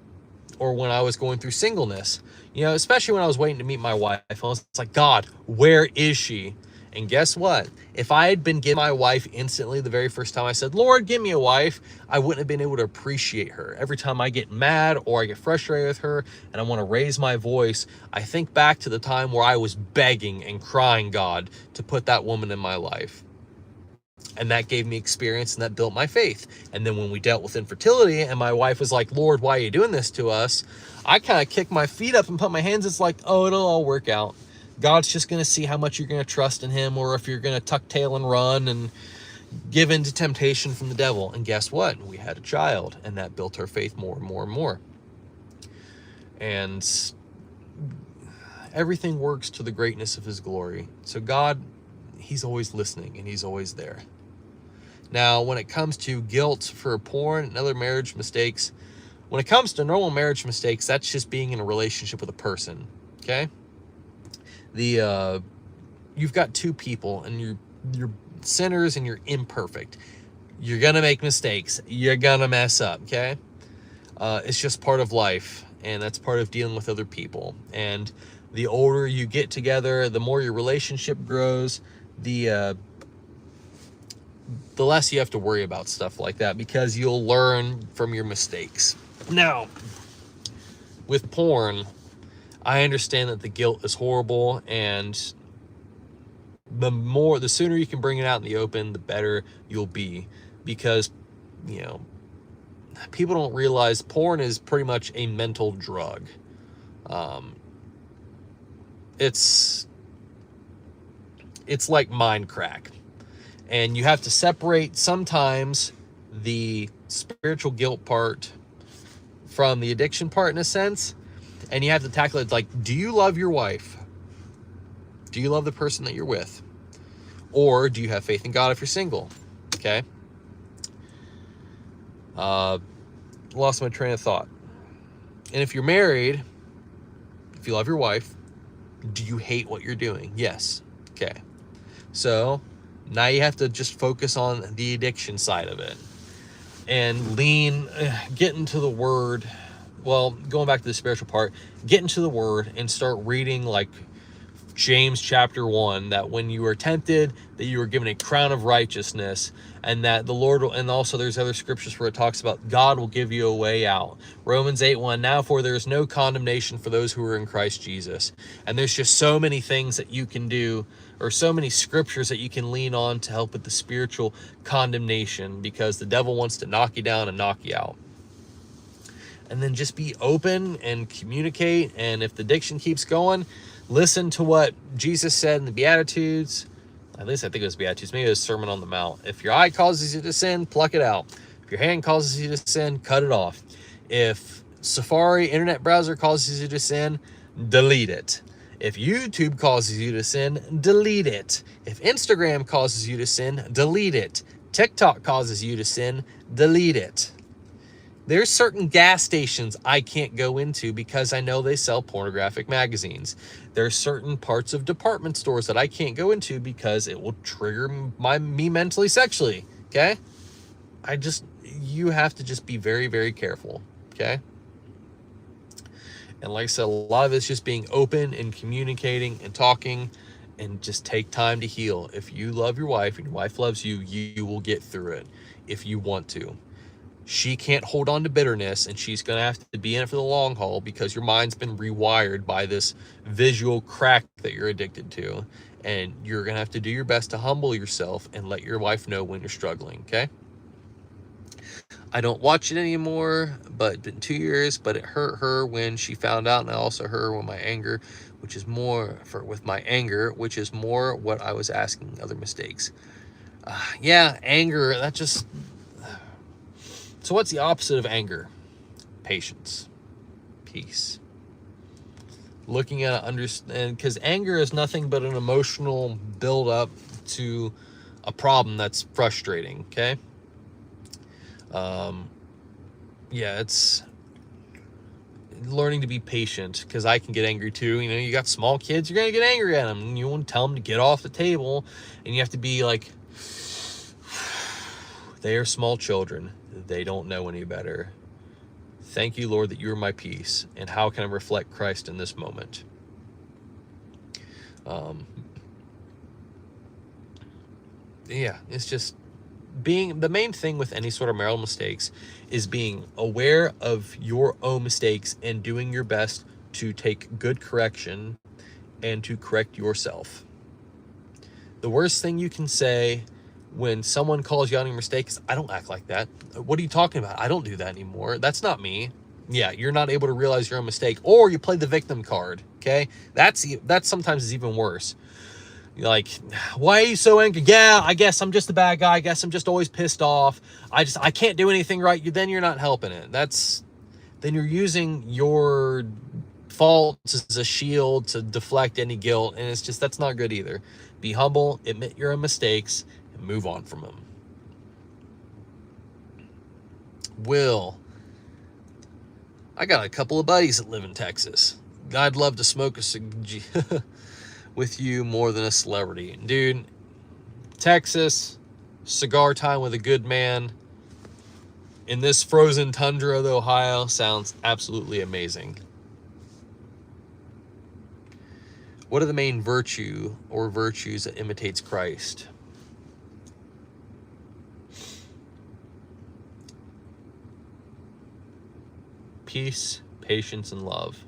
or when I was going through singleness, you know, especially when I was waiting to meet my wife, I was like, God, where is she? And guess what? If I had been given my wife instantly the very first time I said, Lord, give me a wife, I wouldn't have been able to appreciate her. Every time I get mad or I get frustrated with her and I want to raise my voice, I think back to the time where I was begging and crying God to put that woman in my life. And that gave me experience and that built my faith. And then when we dealt with infertility and my wife was like, Lord, why are you doing this to us? I kind of kicked my feet up and put my hands. It's like, oh, it'll all work out. God's just going to see how much you're going to trust in him, or if you're going to tuck tail and run and give in to temptation from the devil. And guess what? We had a child, and that built our faith more and more and more. And everything works to the greatness of his glory. So God, he's always listening and he's always there. Now, when it comes to guilt for porn and other marriage mistakes, when it comes to normal marriage mistakes, that's just being in a relationship with a person, okay? You've got two people, and you're sinners and you're imperfect. You're gonna make mistakes. You're gonna mess up, okay? It's just part of life, and that's part of dealing with other people. And the older you get together, the more your relationship grows, the less you have to worry about stuff like that, because you'll learn from your mistakes. Now, with porn, I understand that the guilt is horrible, and the sooner you can bring it out in the open, the better you'll be, because, you know, people don't realize porn is pretty much a mental drug. It's like mind crack, and you have to separate sometimes the spiritual guilt part from the addiction part, in a sense. And you have to tackle it like, do you love your wife? Do you love the person that you're with? Or do you have faith in God if you're single? Okay. Lost my train of thought. And if you're married, if you love your wife, do you hate what you're doing? Yes. Okay. So now you have to just focus on the addiction side of it and get into the word. Well, going back to the spiritual part, get into the word and start reading like James chapter 1, that when you are tempted, that you are given a crown of righteousness, and that the Lord will, and also there's other scriptures where it talks about God will give you a way out. Romans 8:1, now for there is no condemnation for those who are in Christ Jesus. And there's just so many things that you can do, or so many scriptures that you can lean on to help with the spiritual condemnation, because the devil wants to knock you down and knock you out. And then just be open and communicate. And if the addiction keeps going, listen to what Jesus said in the Beatitudes. At least I think it was Beatitudes. Maybe it was Sermon on the Mount. If your eye causes you to sin, pluck it out. If your hand causes you to sin, cut it off. If Safari internet browser causes you to sin, delete it. If YouTube causes you to sin, delete it. If Instagram causes you to sin, delete it. TikTok causes you to sin, delete it. There's certain gas stations I can't go into because I know they sell pornographic magazines. There's certain parts of department stores that I can't go into because it will trigger me mentally, sexually. Okay? You have to just be very, very careful. Okay? And like I said, a lot of it's just being open and communicating and talking, and just take time to heal. If you love your wife and your wife loves you, you will get through it if you want to. She can't hold on to bitterness, and she's going to have to be in it for the long haul because your mind's been rewired by this visual crack that you're addicted to. And you're going to have to do your best to humble yourself and let your wife know when you're struggling, okay? I don't watch it anymore, but it's been 2 years, but it hurt her when she found out, and I also hurt her with my anger, which is more what I was asking other mistakes. Yeah, anger, that just... So what's the opposite of anger? Patience. Peace. Looking at it, understand, because anger is nothing but an emotional build-up to a problem that's frustrating, okay? Yeah, it's learning to be patient, because I can get angry too. You know, you got small kids, you're gonna get angry at them, and you want to tell them to get off the table, and you have to be like, they are small children, they don't know any better. Thank you, Lord, that you are my peace, and how can I reflect Christ in this moment? Yeah, it's just being, the main thing with any sort of marital mistakes is being aware of your own mistakes and doing your best to take good correction and to correct yourself. The worst thing you can say when someone calls you out on your mistake is, I don't act like that. What are you talking about? I don't do that anymore. That's not me. Yeah, you're not able to realize your own mistake, or you play the victim card, okay? That's sometimes is even worse. Like, why are you so angry? Yeah, I guess I'm just a bad guy. I guess I'm just always pissed off. I can't do anything right. Then you're not helping it. Then you're using your faults as a shield to deflect any guilt, and that's not good either. Be humble, admit your own mistakes, and move on from them. I got a couple of buddies that live in Texas. I'd love to smoke a cigar with you more than a celebrity. Dude, Texas, cigar time with a good man in this frozen tundra of Ohio sounds absolutely amazing. What are the main virtues that imitates Christ? Peace, patience, and love.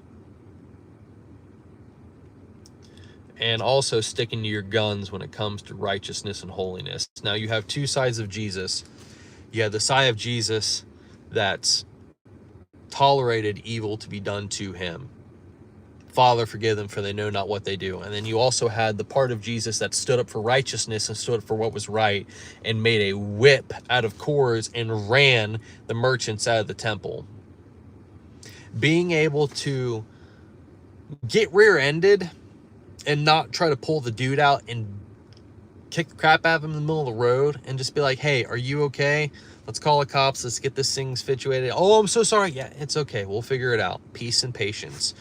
And also sticking to your guns when it comes to righteousness and holiness. Now, you have two sides of Jesus. You have the side of Jesus that's tolerated evil to be done to him. Father, forgive them, for they know not what they do. And then you also had the part of Jesus that stood up for righteousness and stood up for what was right, and made a whip out of cords and ran the merchants out of the temple. Being able to get rear-ended and not try to pull the dude out and kick the crap out of him in the middle of the road, and just be like, hey, are you okay? Let's call the cops. Let's get this thing situated. Oh, I'm so sorry. Yeah, it's okay. We'll figure it out. Peace and patience.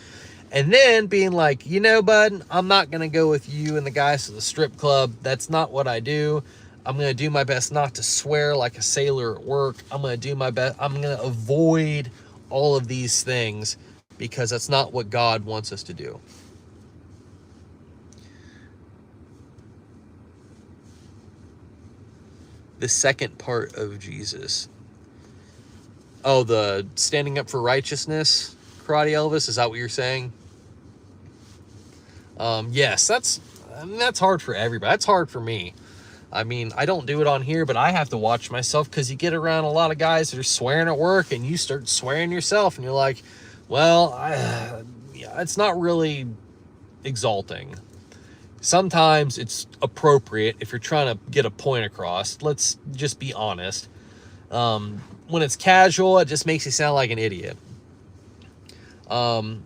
And then being like, you know, bud, I'm not going to go with you and the guys to the strip club. That's not what I do. I'm going to do my best not to swear like a sailor at work. I'm going to do my best. I'm going to avoid all of these things because that's not what God wants us to do. The second part of Jesus. Oh, the standing up for righteousness, Karate Elvis, is that what you're saying? Yes, that's hard for everybody. That's hard for me. I mean, I don't do it on here, but I have to watch myself, because you get around a lot of guys that are swearing at work, and you start swearing yourself, and you're like, well, it's not really exalting. Sometimes it's appropriate if you're trying to get a point across. Let's just be honest. When it's casual, it just makes you sound like an idiot. And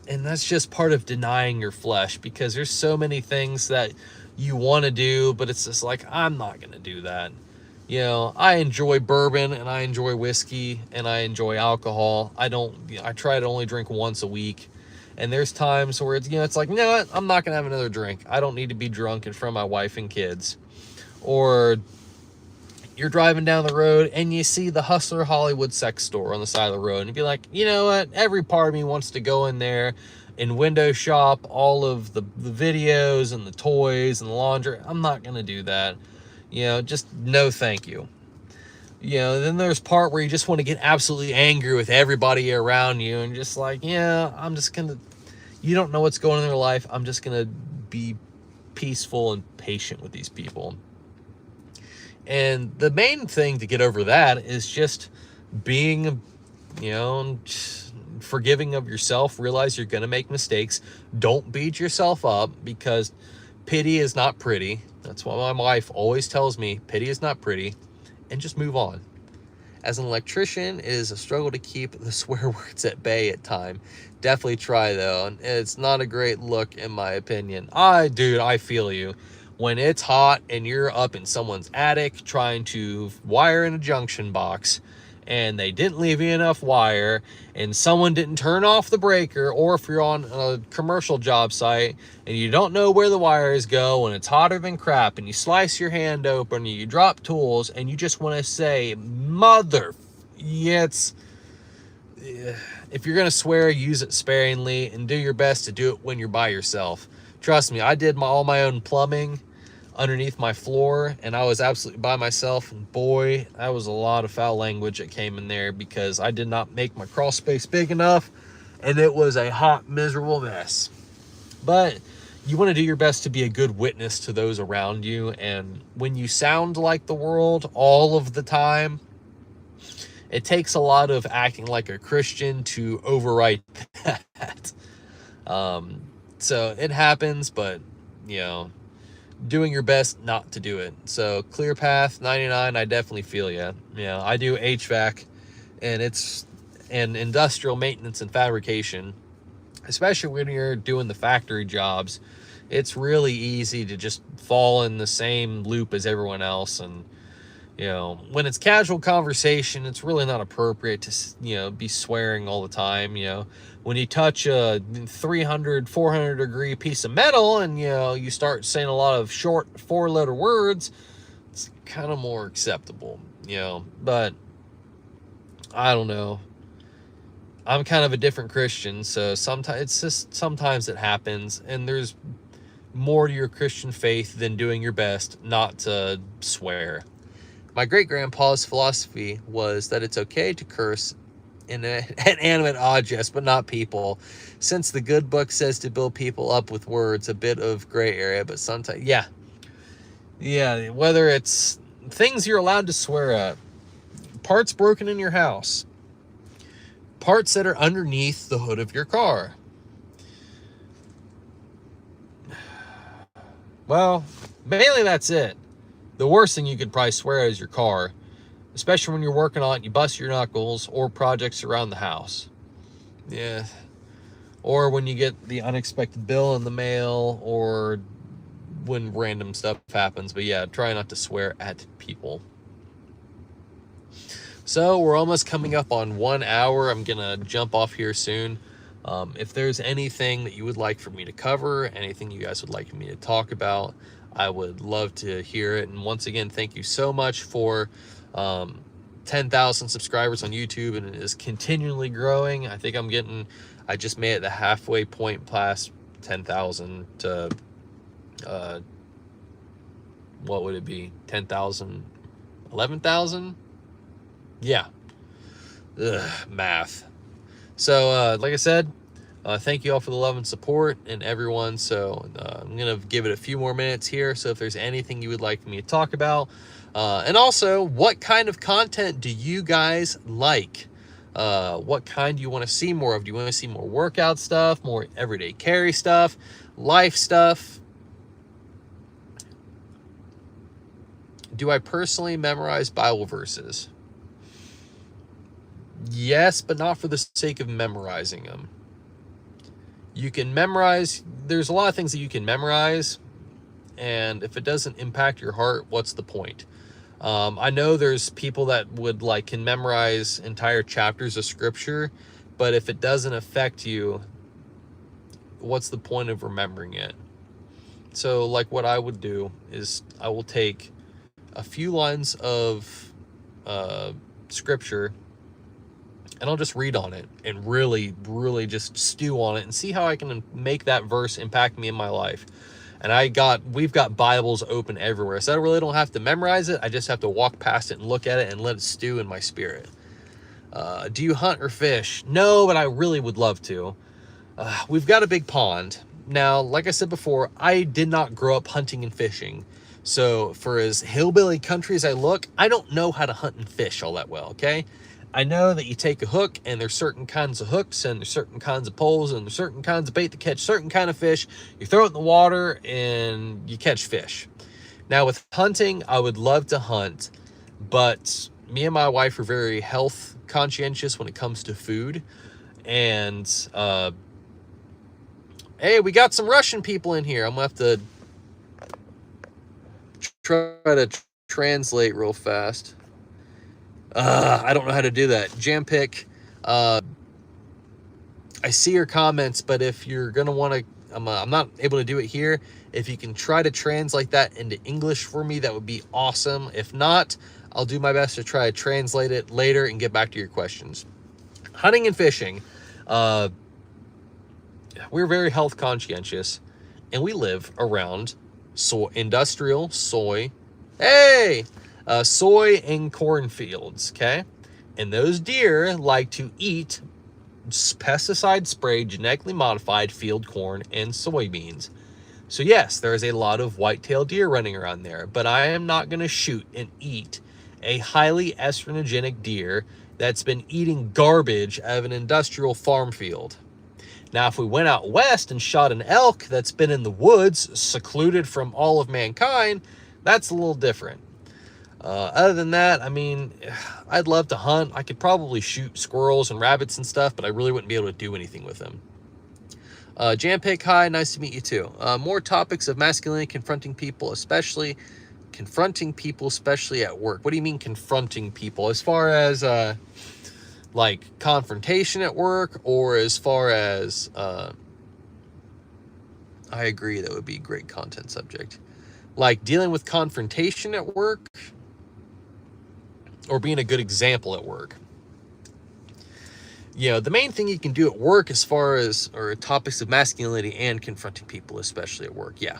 that's just part of denying your flesh, because there's so many things that you want to do, but it's just like, I'm not going to do that. You know, I enjoy bourbon and I enjoy whiskey and I enjoy alcohol. I try to only drink once a week. And there's times where it's, it's like, you know what? I'm not going to have another drink. I don't need to be drunk in front of my wife and kids. Or you're driving down the road and you see the Hustler Hollywood sex store on the side of the road and you'd be like, you know what? Every part of me wants to go in there and window shop all of the videos and the toys and the laundry. I'm not going to do that. Just no thank you. Then there's part where you just want to get absolutely angry with everybody around you and just like, yeah, I'm just going to, you don't know what's going on in their life. I'm just going to be peaceful and patient with these people. And the main thing to get over that is just being, forgiving of yourself. Realize you're going to make mistakes. Don't beat yourself up, because pity is not pretty. That's why my wife always tells me pity is not pretty, and just move on. As an electrician, it is a struggle to keep the swear words at bay at time. Definitely try though. And it's not a great look in my opinion. Dude, I feel you. When it's hot and you're up in someone's attic trying to wire in a junction box and they didn't leave you enough wire and someone didn't turn off the breaker, or if you're on a commercial job site and you don't know where the wires go and it's hotter than crap and you slice your hand open and you drop tools and you just want to say, if you're going to swear, use it sparingly and do your best to do it when you're by yourself. Trust me, I did all my own plumbing underneath my floor and I was absolutely by myself, and boy, that was a lot of foul language that came in there because I did not make my crawl space big enough and it was a hot, miserable mess. But you want to do your best to be a good witness to those around you, and when you sound like the world all of the time, it takes a lot of acting like a Christian to overwrite that. So it happens, but doing your best not to do it. So ClearPath 99, I definitely feel you. I do HVAC and it's industrial maintenance and fabrication, especially when you're doing the factory jobs. It's really easy to just fall in the same loop as everyone else. And when it's casual conversation, it's really not appropriate to be swearing all the time. When you touch a 300 400 degree piece of metal and you start saying a lot of short 4-letter words, it's kind of more acceptable. But I don't know, I'm kind of a different Christian, so sometimes it happens, and there's more to your Christian faith than doing your best not to swear. My great-grandpa's philosophy was that it's okay to curse inanimate objects, but not people. Since the good book says to build people up with words, a bit of gray area, but sometimes, yeah, whether it's things you're allowed to swear at, parts broken in your house, parts that are underneath the hood of your car. Well, mainly that's it. The worst thing you could probably swear is your car, especially when you're working on it, you bust your knuckles, or projects around the house. Yeah. Or when you get the unexpected bill in the mail, or when random stuff happens. But yeah, try not to swear at people. So we're almost coming up on 1 hour. I'm going to jump off here soon. If there's anything that you would like for me to cover, anything you guys would like me to talk about, I would love to hear it. And once again, thank you so much for 10,000 subscribers on YouTube, and it is continually growing. I think I just made it the halfway point past 10,000 to, what would it be? 10,000, 11,000? Yeah. Math. So, like I said, thank you all for the love and support and everyone. So I'm going to give it a few more minutes here. So if there's anything you would like me to talk about, and also what kind of content do you guys like? What kind do you want to see more of? Do you want to see more workout stuff, more everyday carry stuff, life stuff? Do I personally memorize Bible verses? Yes, but not for the sake of memorizing them. You can memorize, there's a lot of things that you can memorize, and if it doesn't impact your heart, what's the point? I know there's people that would like can memorize entire chapters of scripture, but if it doesn't affect you, what's the point of remembering it? So like what I would do is I will take a few lines of scripture and I'll just read on it and really, really just stew on it and see how I can make that verse impact me in my life. And we've got Bibles open everywhere, so I really don't have to memorize it. I just have to walk past it and look at it and let it stew in my spirit. Do you hunt or fish? No, but I really would love to. We've got a big pond. Now, like I said before, I did not grow up hunting and fishing. So for as hillbilly country as I look, I don't know how to hunt and fish all that well, okay? I know that you take a hook and there's certain kinds of hooks and there's certain kinds of poles and there's certain kinds of bait to catch certain kind of fish. You throw it in the water and you catch fish. Now with hunting, I would love to hunt, but me and my wife are very health conscientious when it comes to food. And hey, we got some Russian people in here. I'm gonna have to try to translate real fast. I don't know how to do that. Jampick, I see your comments, but if you're gonna want to, I'm not able to do it here. If you can try to translate that into English for me, that would be awesome. If not, I'll do my best to try to translate it later and get back to your questions. Hunting and fishing. We're very health conscientious, and we live around industrial soy. Hey! Soy and cornfields, okay? And those deer like to eat pesticide sprayed, genetically modified field corn and soybeans. So yes, there is a lot of white-tailed deer running around there, but I am not going to shoot and eat a highly estrogenic deer that's been eating garbage out of an industrial farm field. Now, if we went out west and shot an elk that's been in the woods, secluded from all of mankind, that's a little different. Other than that, I mean, I'd love to hunt. I could probably shoot squirrels and rabbits and stuff, but I really wouldn't be able to do anything with them. Jampick, hi, nice to meet you too. More topics of masculinity confronting people, especially at work. What do you mean confronting people? As far as like confrontation at work, or as far as I agree, that would be a great content subject. Like dealing with confrontation at work, or being a good example at work. You know, the main thing you can do at work as far as, or topics of masculinity and confronting people, especially at work, yeah.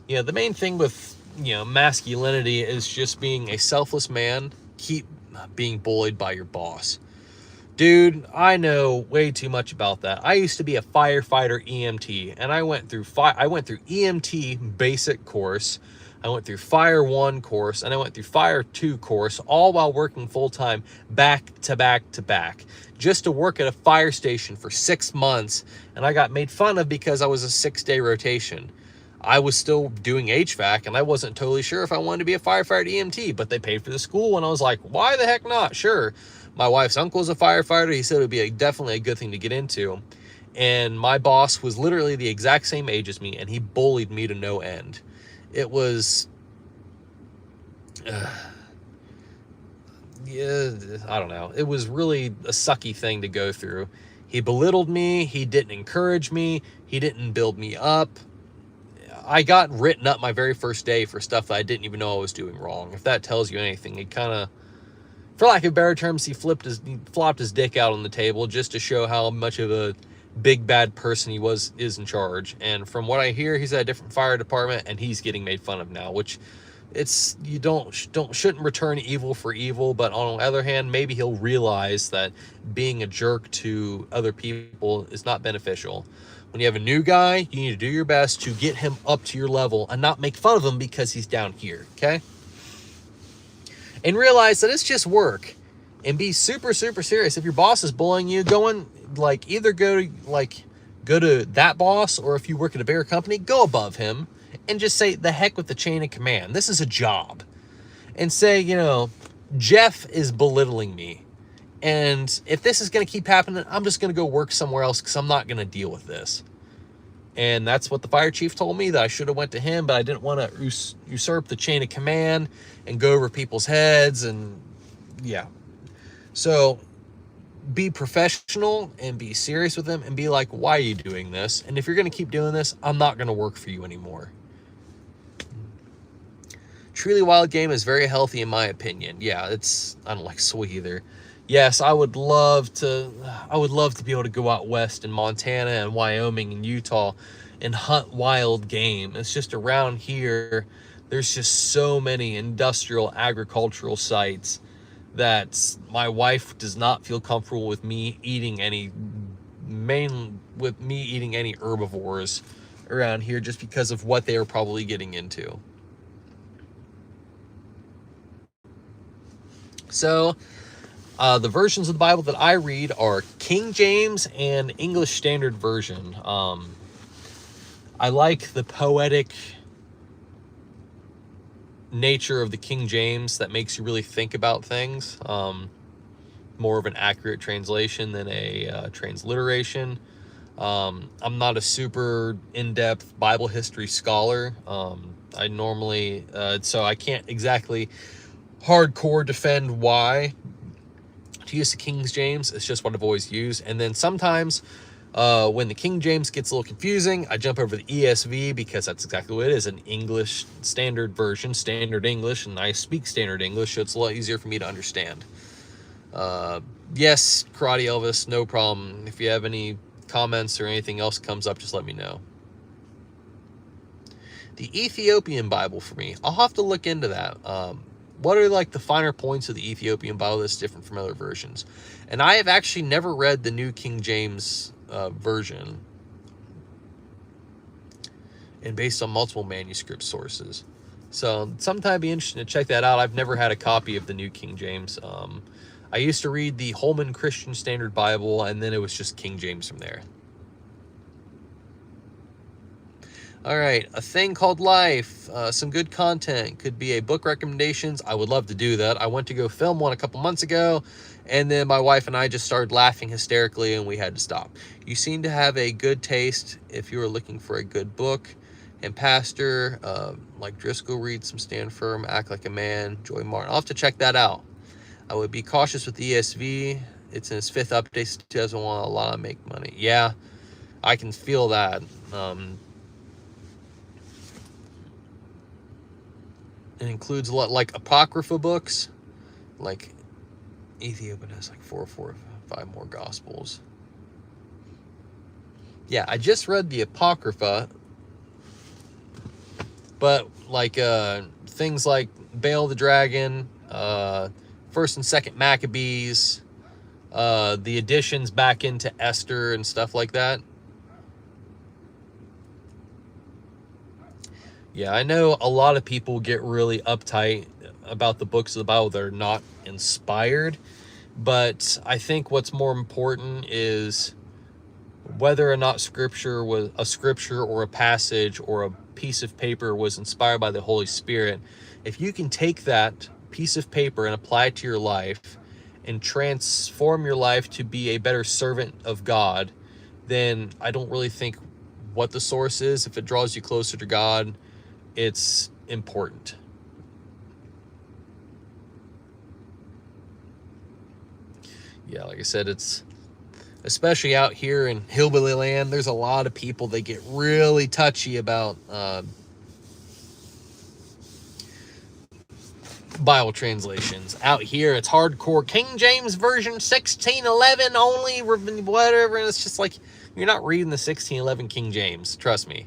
You know, the main thing with, you know, masculinity is just being a selfless man. Keep being bullied by your boss. Dude, I know way too much about that. I used to be a firefighter EMT, and I went through EMT basic course. I went through Fire 1 course, and I went through Fire 2 course, all while working full-time back to back to back, just to work at a fire station for 6 months, and I got made fun of because I was a 6-day rotation. I was still doing HVAC, and I wasn't totally sure if I wanted to be a firefighter EMT, but they paid for the school, and I was like, why the heck not? Sure. My wife's uncle is a firefighter. He said it would be definitely a good thing to get into. And my boss was literally the exact same age as me, and he bullied me to no end. It was, yeah, I don't know. It was really a sucky thing to go through. He belittled me. He didn't encourage me. He didn't build me up. I got written up my very first day for stuff that I didn't even know I was doing wrong. If that tells you anything, it kind of, for lack of better terms, he flopped his dick out on the table just to show how much of a big bad person he is in charge. And from what I hear, he's at a different fire department, and he's getting made fun of now, which you shouldn't return evil for evil. But on the other hand, maybe he'll realize that being a jerk to other people is not beneficial. When you have a new guy, you need to do your best to get him up to your level and not make fun of him because he's down here, okay? And realize that it's just work, and be super, super serious. If your boss is bullying you, either go to that boss, or if you work at a bigger company, go above him and just say, the heck with the chain of command. This is a job. And say, you know, Jeff is belittling me. And if this is going to keep happening, I'm just going to go work somewhere else because I'm not going to deal with this. And that's what the fire chief told me, that I should have went to him, but I didn't want to usurp the chain of command and go over people's heads. And yeah, so be professional and be serious with them and be like, why are you doing this? And if you're going to keep doing this, I'm not going to work for you anymore. Truly wild game is very healthy in my opinion. Yeah, I don't like soy either. Yes, I would love to be able to go out west in Montana and Wyoming and Utah and hunt wild game. It's just around here, there's just so many industrial agricultural sites that my wife does not feel comfortable with me eating any herbivores around here, just because of what they are probably getting into. So the versions of the Bible that I read are King James and English Standard Version. I like the poetic nature of the King James that makes you really think about things. More of an accurate translation than a transliteration. I'm not a super in-depth Bible history scholar. I normally, so I can't exactly hardcore defend why to use the King James. It's just what I've always used. And then sometimes when the King James gets a little confusing, I jump over the ESV, because that's exactly what it is, an English Standard Version, Standard English, and I speak Standard English, so it's a lot easier for me to understand. Yes, Karate Elvis, no problem. If you have any comments or anything else comes up, just let me know. The Ethiopian Bible for me, I'll have to look into that. What are like the finer points of the Ethiopian Bible that's different from other versions? And I have actually never read the New King James version, and based on multiple manuscript sources. So sometime I'd be interested to check that out. I've never had a copy of the New King James. I used to read the Holman Christian Standard Bible, and then it was just King James from there. All right, A Thing Called Life, some good content. Could be a book recommendations. I would love to do that. I went to go film one a couple months ago, and then my wife and I just started laughing hysterically, and we had to stop. You seem to have a good taste if you are looking for a good book. And Pastor, like Driscoll, read some Stand Firm, Act Like a Man, Joy Martin. I'll have to check that out. I would be cautious with the ESV. It's in its 5th update, so it doesn't want a lot of make money. Yeah, I can feel that. It includes a lot, like Apocrypha books, like Ethiopia has like 4 or 5 more Gospels. Yeah, I just read the Apocrypha, but like things like Baal the Dragon, 1st and 2nd Maccabees, the additions back into Esther and stuff like that. Yeah, I know a lot of people get really uptight about the books of the Bible that are not inspired, but I think what's more important is whether or not scripture was a scripture or a passage or a piece of paper was inspired by the Holy Spirit. If you can take that piece of paper and apply it to your life and transform your life to be a better servant of God, then I don't really think what the source is. If it draws you closer to God, it's important. Yeah, like I said, it's especially out here in hillbilly land, there's a lot of people that get really touchy about Bible translations. Out here, it's hardcore King James Version 1611 only, whatever, and it's just like, you're not reading the 1611 King James, trust me.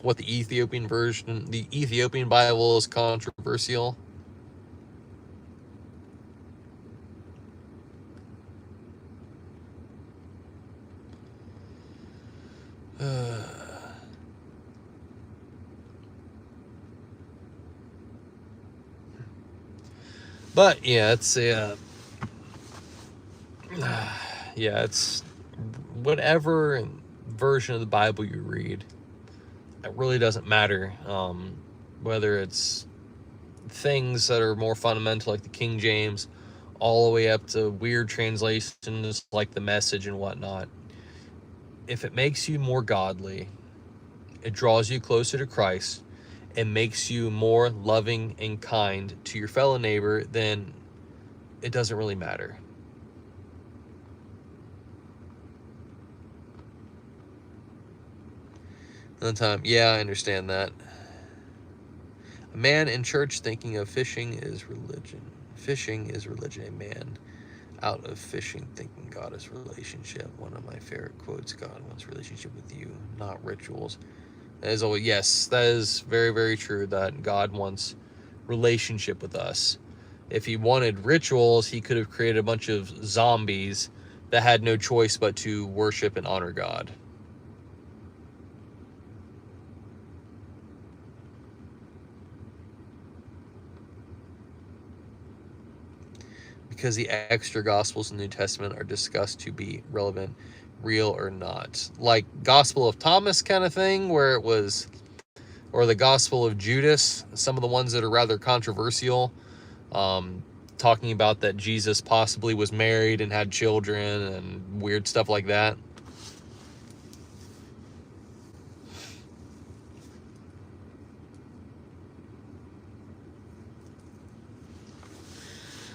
What the Ethiopian Bible is controversial. But yeah, it's it's whatever version of the Bible you read. It really doesn't matter whether it's things that are more fundamental, like the King James, all the way up to weird translations like the Message and whatnot. If it makes you more godly, it draws you closer to Christ, and makes you more loving and kind to your fellow neighbor, then it doesn't really matter. Another time, yeah, I understand that. A man in church thinking of fishing is religion. Fishing is religion. A man out of fishing thinking God is relationship. One of my favorite quotes, God wants relationship with you, not rituals. That is always, yes, that is very, very true, that God wants relationship with us. If he wanted rituals, he could have created a bunch of zombies that had no choice but to worship and honor God. Because the extra gospels in the New Testament are discussed to be relevant, real or not. Like Gospel of Thomas kind of thing, where it was, or the Gospel of Judas, some of the ones that are rather controversial, talking about that Jesus possibly was married and had children and weird stuff like that.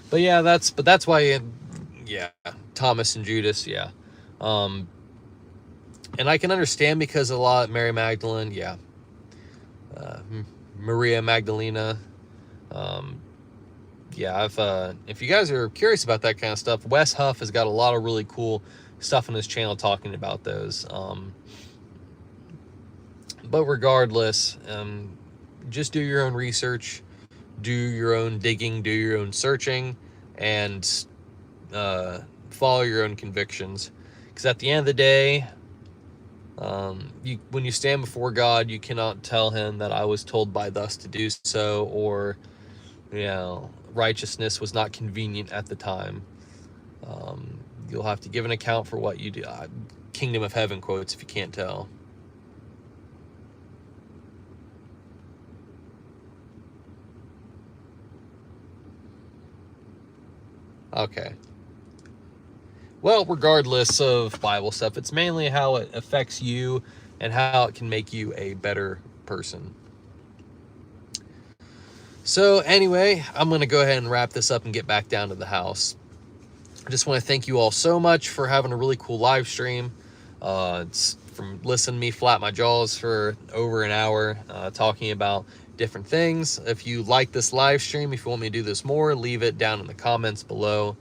But yeah, that's why, yeah, Thomas and Judas, yeah. And I can understand, because a lot, Mary Magdalene, yeah, Maria Magdalena, yeah, if you guys are curious about that kind of stuff, Wes Huff has got a lot of really cool stuff on his channel talking about those. But regardless, just do your own research, do your own digging, do your own searching, and follow your own convictions. Because at the end of the day, when you stand before God, you cannot tell him that I was told by thus to do so, or, you know, righteousness was not convenient at the time. You'll have to give an account for what you do. Kingdom of heaven quotes, if you can't tell. Okay. Well, regardless of Bible stuff, it's mainly how it affects you and how it can make you a better person. So anyway, I'm going to go ahead and wrap this up and get back down to the house. I just want to thank you all so much for having a really cool live stream. It's from listening to me flap my jaws for over an hour, talking about different things. If you like this live stream, if you want me to do this more, leave it down in the comments below.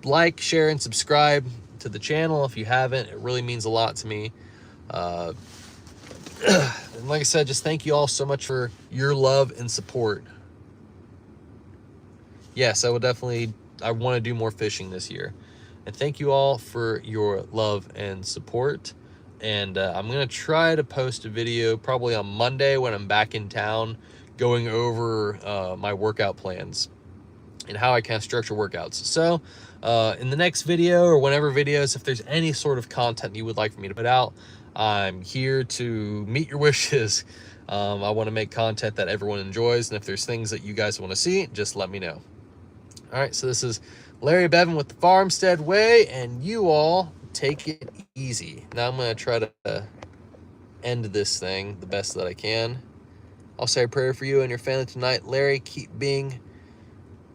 Like, share, and subscribe to the channel if you haven't. It really means a lot to me. And like I said, just thank you all so much for your love and support. Yes, I want to do more fishing this year. And thank you all for your love and support. And I'm going to try to post a video probably on Monday when I'm back in town, going over my workout plans and how I kind of structure workouts. So in the next video, or whenever videos, if there's any sort of content you would like for me to put out, I'm here to meet your wishes. I want to make content that everyone enjoys. And if there's things that you guys want to see, just let me know. All right, so this is Larry Bevan with the Farmstead Way, and you all take it easy. Now I'm going to try to end this thing the best that I can. I'll say a prayer for you and your family tonight. Larry, keep being.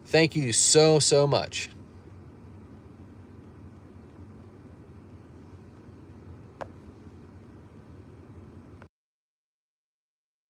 Thank you so, so much.